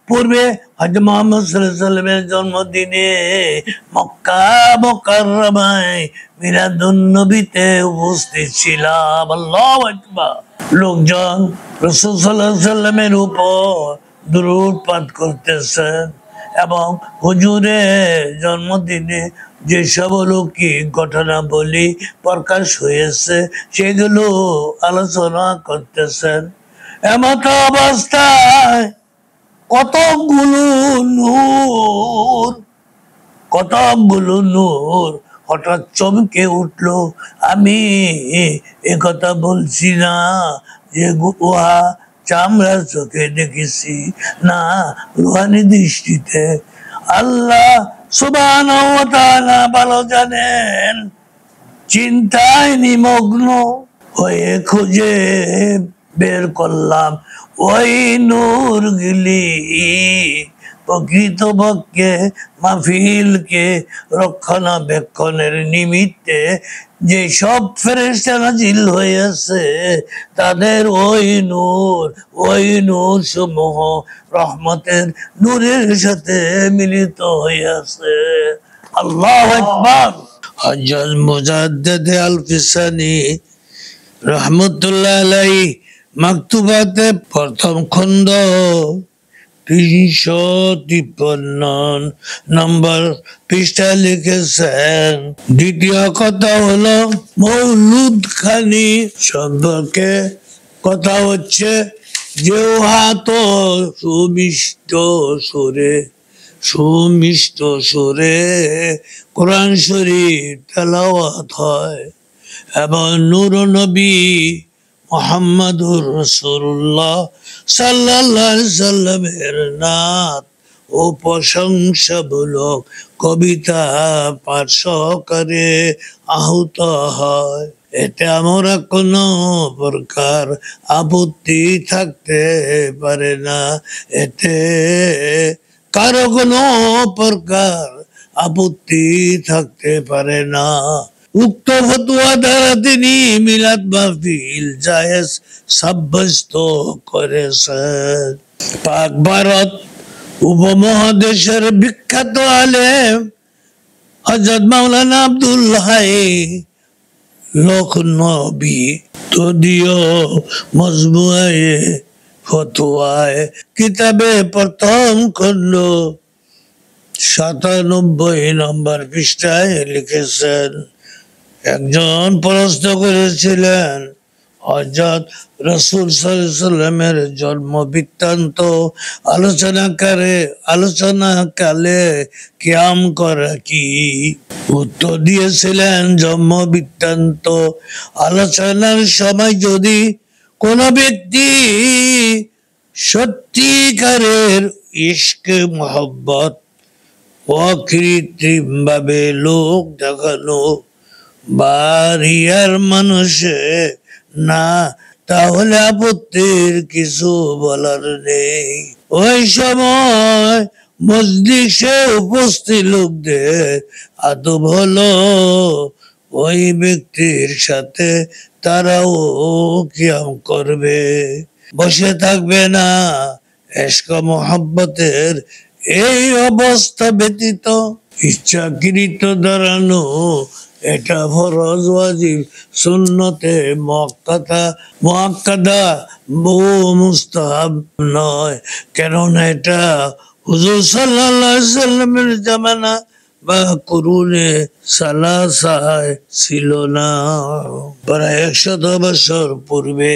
পূর্বে হযরত মুহাম্মদ সাল্লাল্লাহু আলাইহি ওয়াসাল্লামের জন্মদিনে মক্কা মুকাররমায় মিলাদুন নবীতে উপস্থিত ছিলাম। আল্লাহু আকবার। লোকজন রাসূল সাল্লাল্লাহু আলাইহি ওয়াসাল্লামের উপর দুরূদ পাঠ করতেছেন এবং হুজুরের জন্মদিনে যেসব অলৌকিক ঘটনাবলী প্রকাশ হয়েছে সেগুলো আলোচনা করতেছেন। এমত অবস্থায় কতগুলো নূর হঠাৎ চমকে উঠলো। আমি একথা বলছি না যে উহা চামড়ার চোখে দেখেছি, না, রুহানি দৃষ্টিতে। আল্লাহ সুবহানাহু ওয়া তাআলা ভালো জানেন। চিন্তায় নিমগ্ন হয়ে খুঁজে বের করলাম ওই নূরগুলি প্রকৃতপক্ষে মাহফিলকে রক্ষণাবেক্ষণের নিমিত্তে যে সব ফেরেশতা নাজিল হয়েছে তাদের ওই নূর সমূহ রহমতের নূরের সাথে মিলিত হয়েছে। আল্লাহু আকবার। হযরত মুজাদ্দিদ আল-ফিসানি রাহমাতুল্লাহ আলাইহি মাকতুবাতে প্রথম খণ্ড 353 নম্বর পৃষ্ঠায় লিখেছেন, দ্বিতীয় কথা হলো মৌলুদ খানি সম্পর্কে কথা হচ্ছে যে উহা তো সুমিষ্ট সুরে কোরআন শরীফ তেলাওয়াত হয় এবং নূর নবী মুহাম্মদুর রাসূলুল্লাহ সাল্লাল্লাহু আলাইহি সাল্লামের নাত ও প্রশংসামূলক কবিতা পাঠ সহকারে আহুত হয়। এতে আমরা কোনো প্রকার আপত্তি থাকতে পারে না, এতে কারো কোনো প্রকার আপত্তি থাকতে পারে না। উক্ত ফতোয়া দ্বারা তিনি মিলাদ মাহফিল জায়েজ সাব্যস্ত করেছেন। পাক ভারত উপমহাদেশের বিখ্যাত আলেম হযরত মাওলানা আব্দুল হাই লখনবী তদীয় মজমুআয়ে ফতোয়ায়ে কিতাবে প্রথম খণ্ড 97 নম্বর পৃষ্ঠায় লিখেছেন, একজন প্রশ্ন করেছিলেন হযরত রাসূল সাল্লাল্লাহু আলাইহি ওয়াসাল্লামের জন্ম বৃত্তান্ত আলোচনাকালে কিয়াম করা কি? উত্তর দিয়েছিলেন, জন্ম বৃত্তান্ত আলোচনার সময় যদি কোনো ব্যক্তি সত্যিকারের ইশক মহব্বত অকৃত্রিম ভাবে লোক দেখানো বা রিয়ার মানুষে না, তাহলে আপত্তির কিছু বলার নেই। ওই সময় মজলিসে উপস্থিত লোকদের আদব হলো ওই ব্যক্তির সাথে তারাও কিয়াম করবে, বসে থাকবে না। ইশক মোহাব্বতের এই অবস্থা ব্যতীত ইচ্ছাকৃত দাঁড়ানো এটা ফরজ, ওয়াজিব, সুন্নতে মুআক্কাদা ও মুস্তাহাব নয়, কেননা এটা হুজুর সাল্লাল্লাহু আলাইহি ওয়াসাল্লামের জামানা বা কুরুনে সালাসায় ছিল না। প্রায় 100 বছর পূর্বে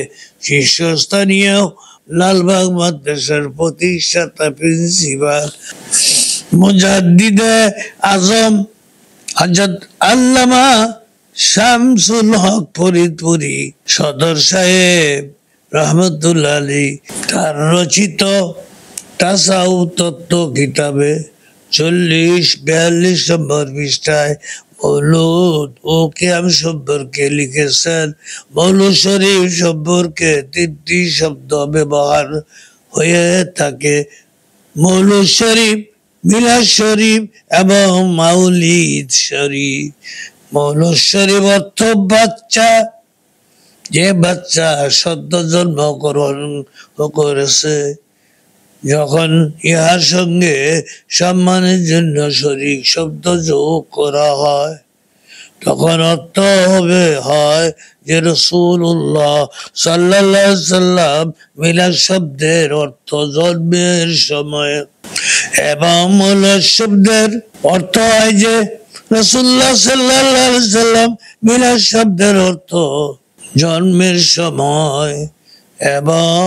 শীর্ষস্থানীয় লালবাগ মাদ্রাসার প্রতিষ্ঠাতা প্রিন্সিপাল মুজাদ্দিদে আজম হযরত আল্লামা শামসুল হক ফরিদপুরি সদর সাহেব রহমতুল্লাহ আলাইহি তার রচিত তাসাউফ তত্ত্ব কিতাবে 40-42 নম্বর পৃষ্ঠায় মৌলুদ ও কিয়াম সম্পর্কে লিখেছেন, মৌলুদ শরীফ সম্পর্কে 3টি শব্দ ব্যবহার হয়ে থাকে, মৌলুদ শরীফ, মিলাদ শরীফ এবং মাউলিদ শরীফ। মৌলুদ শরীফ অর্থ বাচ্চা, যে বাচ্চা সদ্য জন্মগ্রহণ করেছে, যখন ইহার সঙ্গে সম্মানের জন্য শরীক শব্দ যোগ করা হয়, তখন অর্থ হয় যে রাসূলুল্লাহ সাল্লাল্লাহু আলাইহি সাল্লাম মিলাদ শব্দের অর্থ জন্মের সময়, এবং মৌলুদ শব্দের অর্থ হয় যে রাসূলুল্লাহ সাল্লাল্লাহু আলাইহি সাল্লাম মিলাদ শব্দের অর্থ জন্মের সময়, এবং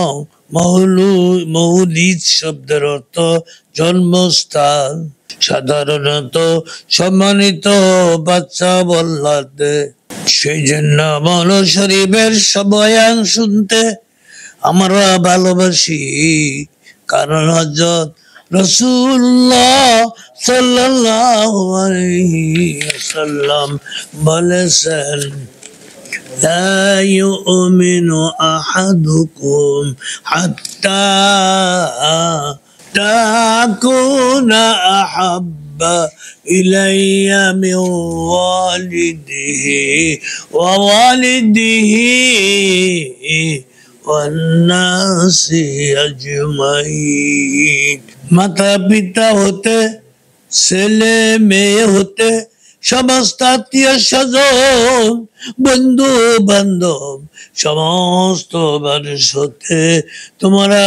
মৌলিদ শব্দের অর্থ জন্মস্থান। সাধারণত সম্মানিত বাচ্চা বলতে, সেই জন্য মৌলুদ শরীফের বয়ান শুনতে আমরা ভালোবাসি, কারণ হযরত রাসূলুল্লাহ সাল্লাল্লাহু আলাইহি ওয়াসাল্লাম বলেছেন, لا يؤمن أحدكم حتى تكون أحب إلي من والده ووالده والناس أجمعين। माता पिता होते, ছেলে মেয়ে হতে, সমস্ত আত্মীয় স্বজন, বন্ধু বান্ধব, সমস্ত মানুষ হতে তোমরা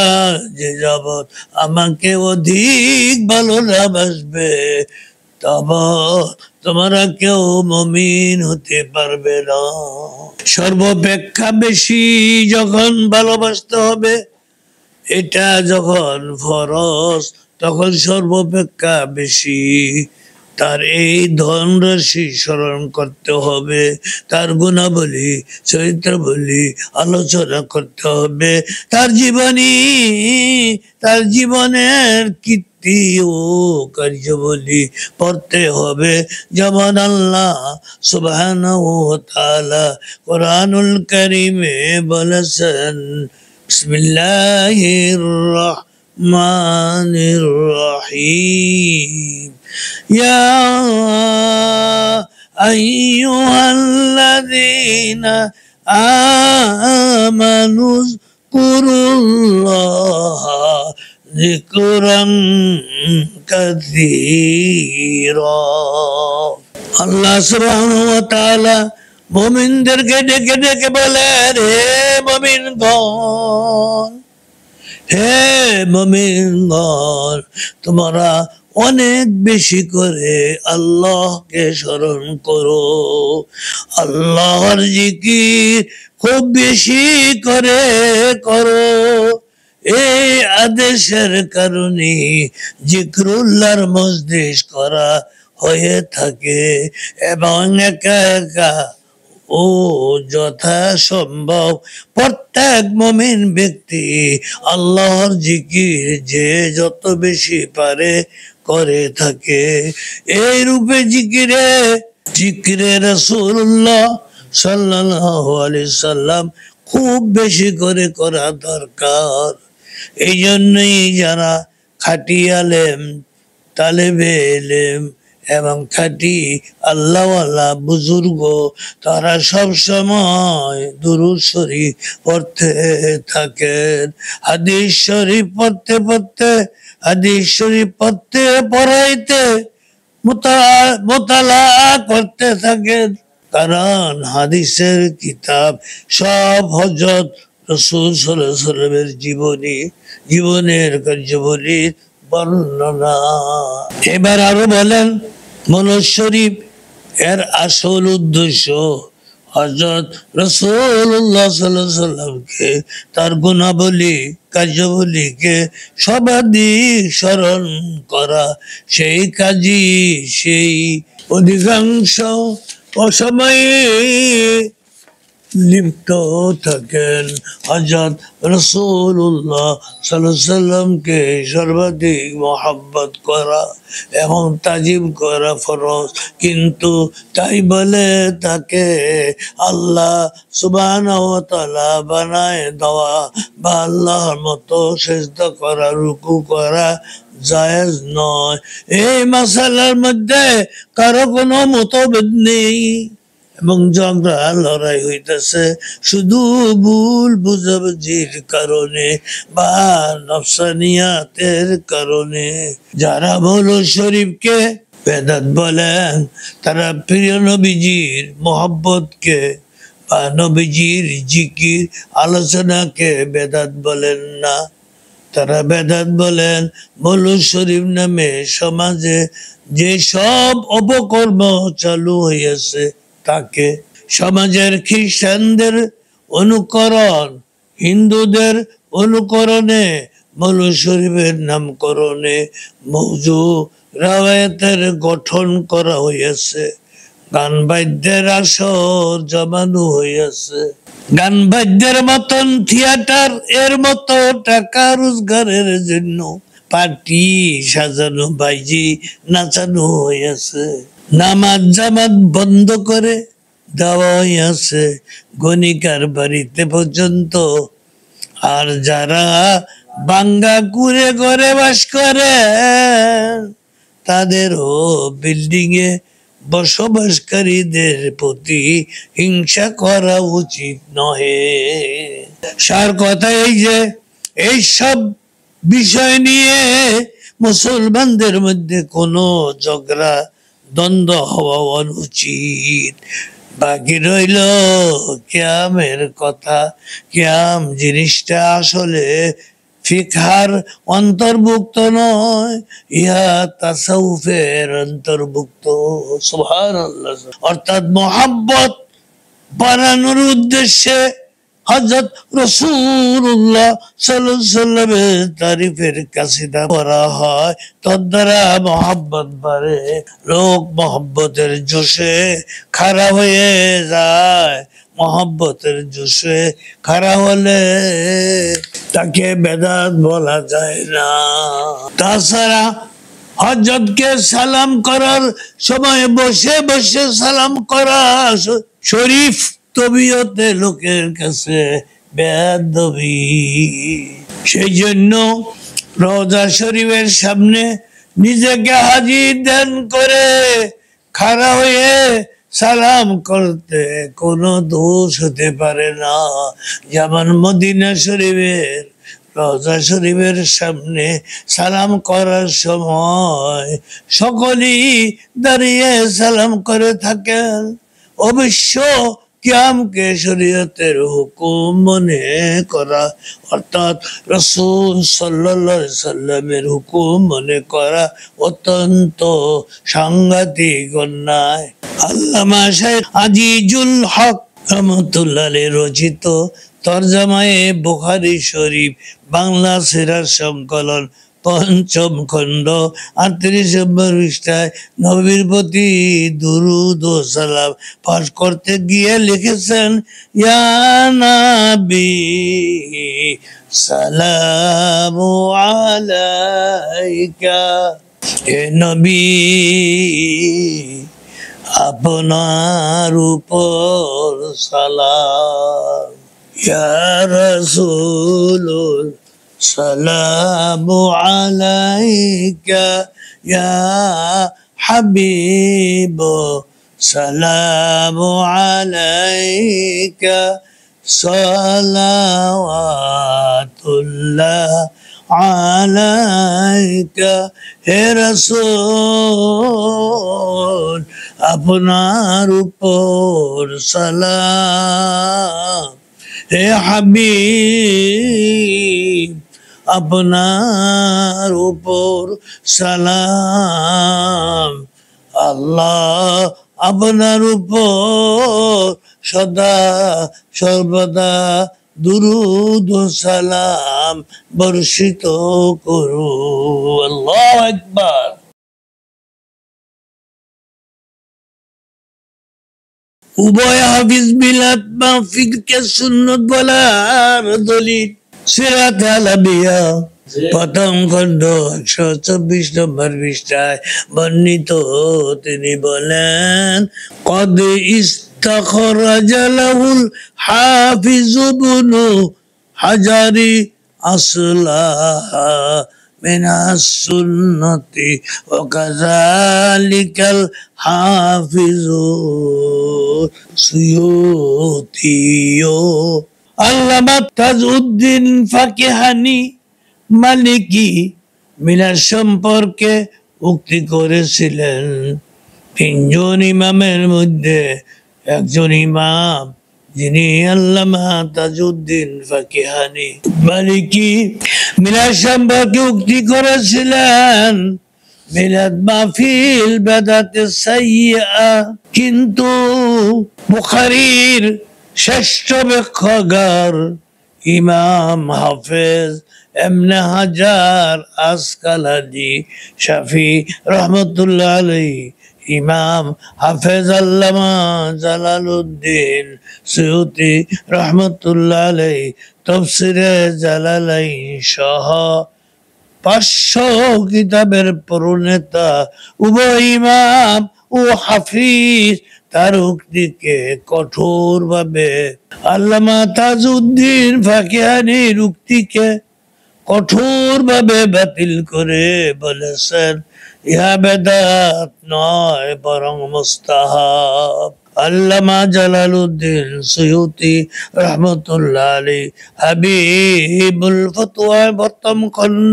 যে যাবৎ আমাকে অধিক ভালো না বাসবে, তখন তোমরা কেউ মুমিন হতে পারবে না। সর্বাপেক্ষা বেশি যখন ভালোবাসতে হবে, এটা যখন ফরজ, তখন সর্বাপেক্ষা বেশি তার এই ধনরাশি স্মরণ করতে হবে, তার গুণাবলী চরিত্রাবলী আলোচনা করতে হবে, তার জীবনের কীর্তি ও কার্যাবলী পড়তে হবে। যেমন আল্লাহ সুবহানাহু ওয়া তাআলা কোরআনুল কারীমে বলেছেন, বিসমিল্লাহির রাহমানির রহিম, يا أيها الذين آمنوا اذكروا الله ذكرا كثيرا। আল্লাহ সুবহানাহু ওয়া তাআলা মুমিনদেরকে ডেকে ডেকে বলেন, হে মুমিনগণ, তোমরা অনেক বেশি করে আল্লাহকে স্মরণ করো, আল্লাহর জিকির খুব বেশি করে করো। এই আদেশের কারণে জিকরুল্লাহর মজলিস করা হয়ে থাকে, এবং একা একা ও যথাসম্ভব প্রত্যেক মুমিন ব্যক্তি আল্লাহর জিকির যে যত বেশি পারে করে থাকে। এই রূপে জিকিরে রাসূলুল্লাহ সাল্লাল্লাহু আলাইহি সাল্লাম খুব বেশি করে করা দরকার। এই জন্যই যারা খাঁটি আলেম, তালেবে ইলম এবং খাঁটি আল্লাহওয়ালা বুজুর্গ, তারা সব সময় দুরূদ শরীফ পড়তে থাকেন। হাদিস শরীফ পড়াইতে মোতালা করতে থাকেন, কারণ হাদিসের কিতাব সব হযরত রাসূল সাল্লাল্লাহু আলাইহি ওয়াসাল্লামের জীবনের কার্যাবলীর বর্ণনা। এবার আরো বলেন, মৌলুদ শরীফ এর আসল উদ্দেশ্য হযরত রাসূলুল্লাহ সাল্লাল্লাহু আলাইহি ওয়াসাল্লামকে, তার গুণাবলী কার্যাবলীকে সর্বাধিক স্মরণ করা। সেই কাজী সেই অধিকাংশ অসময়ে লিপ্ত থাকেন। হযরত রাসূলুল্লাহ সাল্লাল্লাহু আলাইহি সাল্লামকে সর্বাধিক মহব্বত করা এবং তাজিম করা ফরজ, কিন্তু তাই বলে তাকে আল্লাহ সুবহানাহু ওয়া তাআলা বানায় দেওয়া বা আল্লাহর মতো সিজদা করা, রুকু করা জায়েজ নয়। এই মাসালার মধ্যে কারো কোনো মতভেদ নেই এবং ঝগড়া লড়াই হইতেছে শুধু ভুল বুঝাবুঝির কারণে বা নফসানিয়াতের কারণে। যারা মৌলুদ শরীফকে বেদাত বলেন তারা প্রিয় নবীজির মোহাব্বতকে বা নবীজির জিকির আলোচনাকে বেদাত বলেন না, তারা বেদাত বলেন মৌলুদ শরীফ নামে সমাজে যে সব অপকর্ম চালু হইয়াছে তাকে। সমাজের খ্রিস্টানদের অনুকরণ, হিন্দুদের অনুকরণে, মৌলুদ শরীফের নামকরণে মৌজু রাওয়ায়াতের গঠন করা হইয়াছে, গান বাদ্যের আসর জমানো হইয়াছে। গান বাদ্যের মতন থিয়েটার এর মতো টাকা রোজগারের জন্য পার্টি সাজানো, বাইজি নাচানো হইয়াছে। নামাজ জামাত বন্ধ করে দেওয়া হইয়াছে গণিকার বাড়িতে পর্যন্ত। আর যারা বাঙ্গা কুড়ে ঘরে বাস করে তাদেরও বিল্ডিং এ বসবাসকারীদের প্রতি হিংসা করা উচিত নহে। সার কথা এই যে এই সব বিষয় নিয়ে মুসলমানদের মধ্যে কোনো ঝগড়া দ্বন্দ্ব হওয়া অনুচিত। বাকি রইল কিয়ামের কথা। কিয়াম জিনিসটা আসলে ফিকহার অন্তর্ভুক্ত নয়, ইহা তাসাউফের অন্তর্ভুক্ত। সুবহানাল্লাহ। অর্থাৎ মহাব্বত বানানোর উদ্দেশ্যে হযরত রাসূলুল্লাহ সাল্লাল্লাহু আলাইহি সাল্লামের তারিফের কাসিদা পড়া হয়, তার দ্বারা মহব্বত বাড়ে। লোক মহব্বতের জোশে খাড়া হয়ে যায়, মহব্বতের জোশে খাড়া হলে তাকে বেদাত বলা যায় না। তাছাড়া হযরতকে সালাম করার সময় বসে বসে সালাম করা শরীফ তবিয়তে লোকের কাছে বেয়াদবি। সেই জন্য রওজা শরীফের সামনে নিজেকে হাজির দেন করে খাড়া হয়ে সালাম করতে কোনো দোষ হতে পারে না। যেমন মদিনা শরীফের রওজা শরীফের সামনে সালাম করার সময় সকলেই দাঁড়িয়ে সালাম করে থাকেন। অবশ্য কিয়ামকে শরীয়তের হুকুম মনে করা, অর্থাৎ রাসূল সাল্লাল্লাহু আলাইহি সাল্লামের হুকুম মনে করা অত্যন্ত সাংঘাতিক অন্যায়। আল্লামা শাইখ আজিজুল হক রহমাতুল্লাহ আলাইহি রচিত তরজমায়ে বুখারী শরীফ বাংলা সিরাত সংকলন ৫ম খণ্ড ৩৮ নম্বর পৃষ্ঠায় নবীর প্রতি দুরূদ ও সালাম পাঠ করতে গিয়ে লিখেছেন, ইয়া নবী সালামু আলাইকা, হে নবী আপনার উপর সালাম। ইয়া রাসূলুল্লাহ সালামু আলাইকা, ইয়া হাবিব সালামু আলাইকা, সালাওয়াতুল্লাহ আলাইকা। হে রাসূল আপনার উপর সালাম, হে হাবিব আপনার উপর সালাম। আল্লাহ আপনার উপর সদা সর্বদা দুরূদ ও সালাম বর্ষিত করুন। আল্লাহু আকবার। উভয় হাফিজ মিলাদ মাহফিলকে সুন্নত বলার দলিল। সিরাত আলাবিয়া প্রথম খণ্ড 124 নম্বর পৃষ্ঠায় বর্ণিত। তিনি বলেন, কদ ইস্তাখরাজা লাহুল হাফিজ ইবনু হাজারি আসলাহা মিনাস সুন্নতি ওয়া কাযালিকাল হাফিজু সুয়ুতি। আল্লামা তাজউদ্দিন ফাকিহানি মালিকি মিলাদ সম্পর্কে উক্তি করেছিলেন। তিনজন ইমামের মধ্যে একজন ইমাম যিনি আল্লামা তাজউদ্দিন ফাকিহানি মালিকি মিলাদ সম্পর্কে উক্তি করেছিলেন, মিলাদ মাহফিল বেদাতে সাইয়্যা। কিন্তু বুখারীর শ্রেষ্ঠ ব্যাখ্যাকার ইমাম হাফেজ ইবনে হাজার আসকালানি শাফি রহমতুল্লাহ আলাইহি, ইমাম হাফেজ আল্লামা জালালউদ্দিন সুয়ুতি রহমতুল্লাহ আলাইহি তাফসীরে জালালাইন সহ 500 কিতাবের প্রণেতা উভয় ইমাম ও হাফিজ তার উক্তিকে কঠোরভাবে, আল্লামা তাজউদ্দিন ফাকিহানির উক্তিকে কঠোরভাবে বাতিল করে বলেছেন, ইহা বেদাত নয় বরং মুস্তাহাব। আল্লামা জালালউদ্দিন সুয়ুতি রহমতুল্লাহ আলাইহি হাবিবুল ফতোয়া প্রথম খণ্ড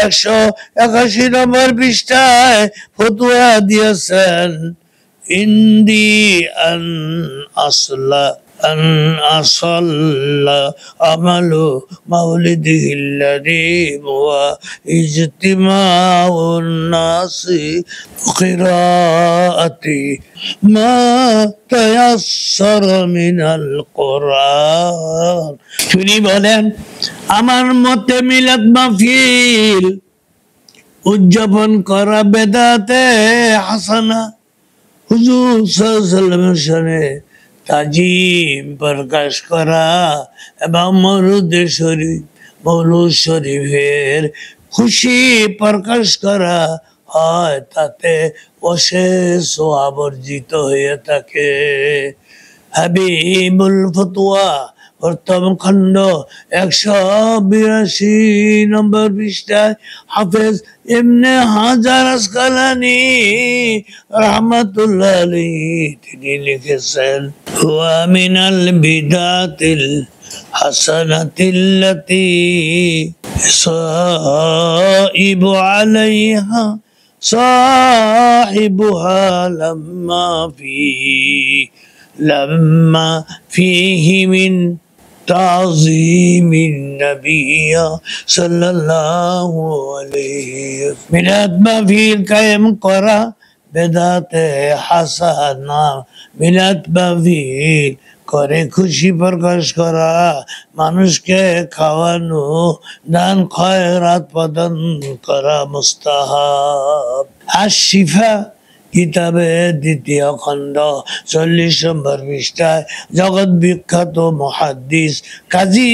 181 নম্বর পৃষ্ঠায় ফতোয়া দিয়েছেন, ইন্দি আন আসল্লা আমালু মাউলিদিহিল্লাযী ওয়া ইজতিমাউন নাসি কিরাআতি মা তায়াসসারা মিনাল কোরআন। তিনি বলেন, আমার মতে মিলাদ মাহফিল উদযাপন করা বেদাতে হাসানা। হুজুর সাল্লাল্লাহু আলাইহি ওয়াসাল্লামের শানে তাজিম প্রকাশ করা এবং মওলুদ শরীফের খুশি প্রকাশ করা হয়, তাতে অশেষ সওয়াব অর্জিত হয়ে থাকে। হাবিবুল ফতোয়া প্রথম খণ্ড 182 নম্বর পৃষ্ঠায় হাফেজ ইবনে হাজার আসকালানি রাহমাতুল্লাহ আলাইহি তিনি লিখেছেন, হুয়া মিনাল বিদাতিল হাসানাতিল্লাতি সাইবু আলাইহা সাহিবুহা লাম্মা ফিহি মিন তাযীমিন নবী সাল্লাল্লাহু আলাইহি। মিলাদ মাহফিল কায়েম করা বেদাতে হাসানা। মিলাদ মাহফিল করে খুশি প্রকাশ করা, মানুষকে খাওয়ানো, দান খয়রাত প্রদান করা মুস্তাহাব। আশ-শিফা কিতাবে দ্বিতীয় খণ্ড 40 নম্বর পৃষ্ঠায় জগৎ বিখ্যাত মুহাদ্দিস কাজী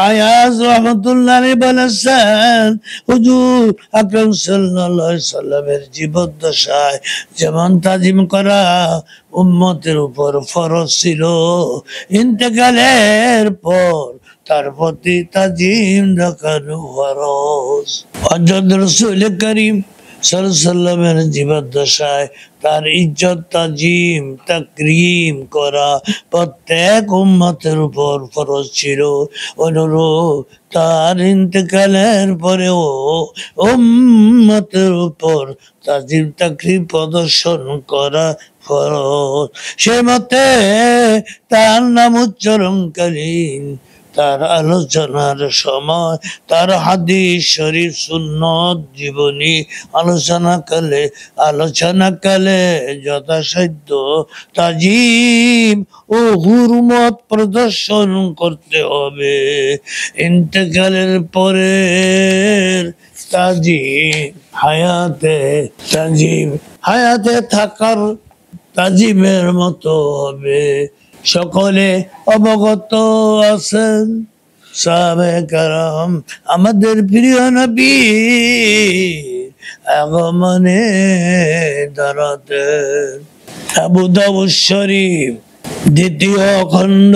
আয়াজ রহমতুল্লাহ আলাইহি বলেছেন, হুজুর আকরাম সাল্লাল্লাহু আলাইহি সাল্লামের জীবদ্দশায় যেমন তাজিম করা উম্মতের উপর ফরজ ছিল, ইন্তেকালের পর তার প্রতি তাজিম দেখানো ফরজ। হযরত রাসূল করিম সাল্লাল্লাহু আলাইহি সাল্লামের জীবদ্দশায় তার ইজ্জত তাজিম তাকরীম করা প্রত্যেক উম্মতের উপর ফরজ ছিল। অনুরূপ তার ইন্তেকালের পরেও উম্মতের উপর তাজিম তাকরীম প্রদর্শন করা ফরজ। সে মতে তার নাম উচ্চারণকালীন, তার আলোচনার সময়, তার হাদিস শরীফ সুন্নত জীবনী আলোচনাকালে যথাসাধ্য তাজিম ও হুরমত প্রদর্শন করতে হবে। ইন্তেকালের পরের তাজিম হায়াতে থাকার তাজিমের মতো হবে। সকলে অবগত আছেন সাহাবে কারাম আমাদের প্রিয় নবী আগমনে দাঁড়াতে। আবু দাউদ শরীফ দ্বিতীয় খণ্ড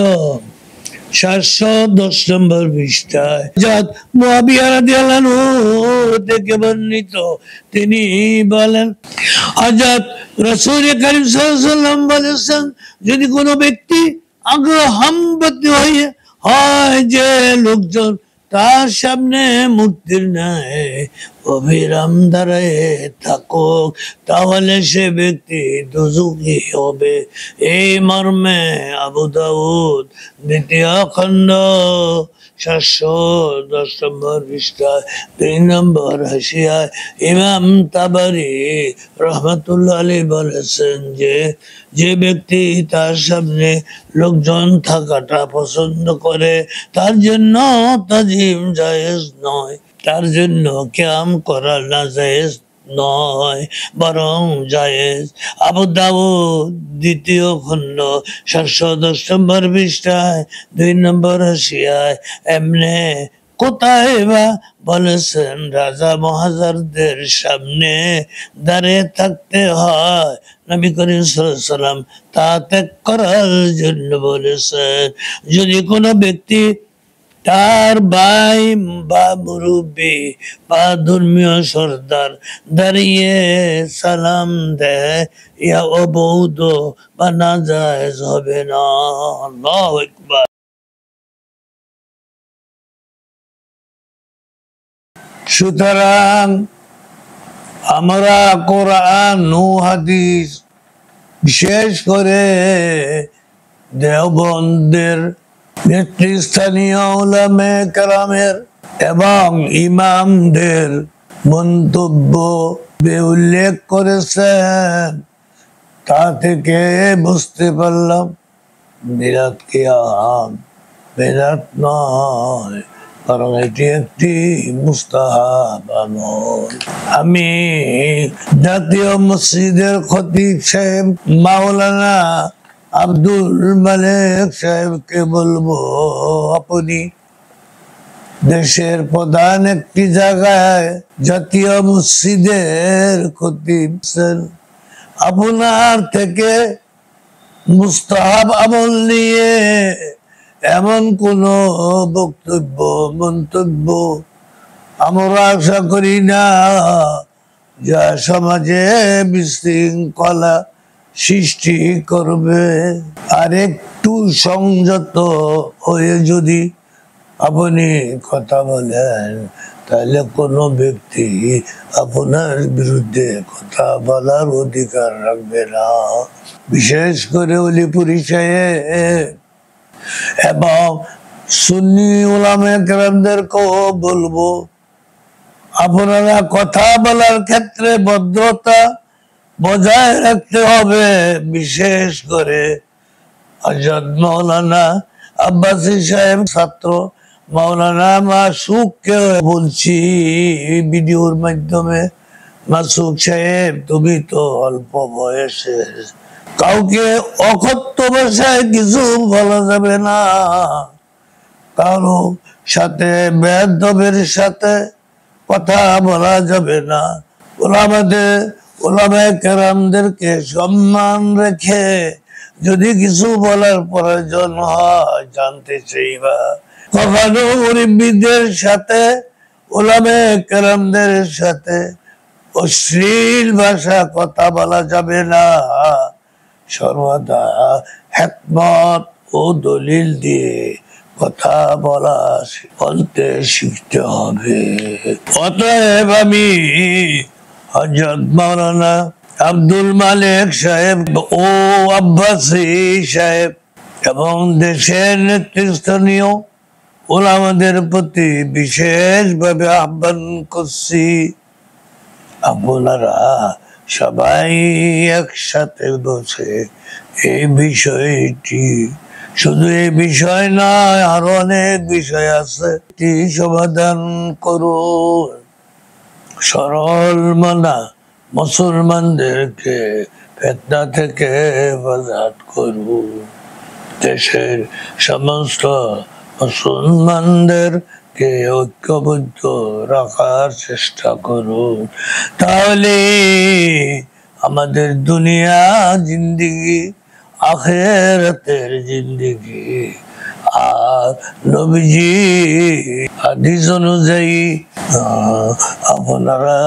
710 নম্বর পৃষ্ঠায় হযরত মুআবিয়া রাদিয়াল্লাহু আনহু থেকে বর্ণিত, তিনি বলেন হযরত রাসূল কারীম সাল্লাল্লাহু আলাইহি ওয়াসাল্লাম বলেছেন, যদি কোনো ব্যক্তি আগ্রহান্বিত হয় যে লোকজন তার সামনে মূর্তির ন্যায় অবিরাম দাঁড়ায় থাকুক, তাহলে সে ব্যক্তি দোজখী হবে। এই মর্মে আবু দাউদ দ্বিতীয় খণ্ড 710 নম্বর পৃষ্ঠায় 3 নম্বর হাসিয়ায় ইমাম তাবারি রহমাতুল্লাহ আলাইহি বলেছেন যে ব্যক্তি তার সামনে লোকজন থাকাটা পছন্দ করে তার জন্য তাজিম জায়েজ নয়, তার জন্য কিয়াম করা না জায়েজ নয়, বরং জায়েজ। আবু দাউদ দ্বিতীয় খণ্ড 710 নম্বর পৃষ্ঠায় 2 নম্বর হাসিয়ায় এমনে কোথায় বা বলেছেন রাজা মহাজারদের সামনে দাঁড়িয়ে থাকতে হয়, নবী করিম সাল্লাল্লাহু আলাইহি ওয়াসাল্লাম তা ত্যাগ করার জন্য বলেছেন। যদি কোনো ব্যক্তি তার ভাই বা মুরব্বী বা ধর্মীয় সর্দার দাঁড়িয়ে সালাম দেয়, ইয়া অবৈধ বা নাজায়েজ হবে না। আল্লাহু আকবার। সুতরাং আমরা কোরআন ও হাদিস বিশেষ করে দেওবন্দের নেতৃস্থানীয় উলামে কেরামের এবং ইমামদের মন্তব্য উল্লেখ করেছেন, তা থেকে বুঝতে পারলাম বিরাট কিয়াম বিরাট নয়, কারণ এটি একটি মুস্তাহাব আমল। আমি জাতীয় মসজিদের খতিব সাহেব মাওলানা আব্দুল মালিক সাহেবকে বলবো, আপনি দেশের প্রধান একটি জায়গায় জাতীয় মসজিদের খতিব, আপনার থেকে মুস্তাহাব আমল নিয়ে এমন কোন বক্তব্য মন্তব্য আমরা আশা করি না যা সমাজে বিশৃঙ্খলা সৃষ্টি করবে। আর একটু সংযত হয়ে যদি আপনি কথা বলেন, তাহলে কোনো ব্যক্তি আপনার বিরুদ্ধে কথা বলার অধিকার রাখবে না। বিশেষ করে অলিপুরি সাহেব এবং সুন্নি উলামা কেরামদেরকেও বলবো, আপনারা কথা বলার ক্ষেত্রে ভদ্রতা বজায় রাখতে হবে। বিশেষ করে হযরত মাওলানা আব্বাসী সাহেব ছাত্র মাওলানা মাসুককে বলছি ভিডিওর মাধ্যমে, মাসুক সাহেব তুমি তো অল্প বয়সের, কাউকে অকথ্য ভাষায় কিছু বলা যাবে না, কারো সাথে বেয়াদবের সাথে কথা বলা যাবে না। ওলামায়ে কেরামদেরকে সম্মান রেখে যদি কিছু বলার প্রয়োজন হয় জানতে চাইবা। কখনো মুরিব্বিদের সাথে ওলামায়ে কেরামদের সাথে অশ্লীল ভাষা কথা বলা যাবে না। সর্বদা হিকমত ও দলিল দিয়ে কথা বলতে শিখতে হবে। অতএব আমি হযরত মাওলানা আব্দুল মালিক সাহেব ও আব্বাসী সাহেব এবং দেশের নেতৃস্থানীয় ওলামাদের প্রতি বিশেষভাবে আহ্বান করছি, আপনারা সবাই একসাথে বসে এই বিষয়টি, শুধু এই বিষয় নয় আরো অনেক বিষয় আছে, সমাধান করুন। সরল মনা মুসলমানদেরকে ফিতনা থেকে হেফাজত করুন, দেশের সমস্ত মুসলমানদেরকে ঐক্যবদ্ধ রাখার চেষ্টা করুন। তাহলে আমাদের দুনিয়া জিন্দেগি, আখিরাতের জিন্দেগি আর নবীজি হাদিস অনুযায়ী আপনারা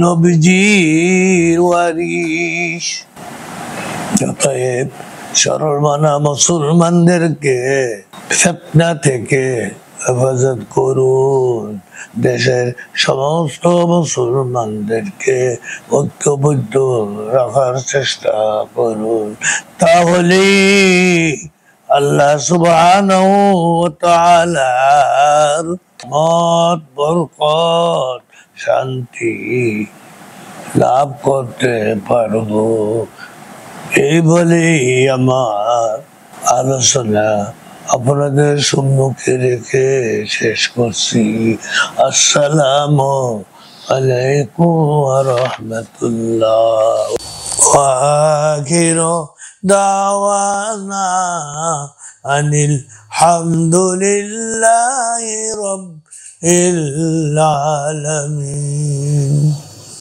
নবীজির ওয়ারিস। অতএব সরলমানা মুসলমানদেরকে ফিতনা থেকে হেফাজত করুন, দেশের সমস্ত মুসলমানদেরকে ঐক্যবদ্ধ রাখার চেষ্টা করুন। তাহলে আল্লাহ সুবহানাহু ওয়া তাআলার রহমত, বরকত, শান্তি লাভ করতে পারবো। এই বলেই আমার আলোচনা আপনাদের সম্মুখে রেখে শেষ করছি। আসসালামু আলাইকুম ওয়া রাহমাতুল্লাহ ওয়া আখিরু দাওয়ানা আনিল হামদুলিল্লাহি রাব্বিল আলামিন।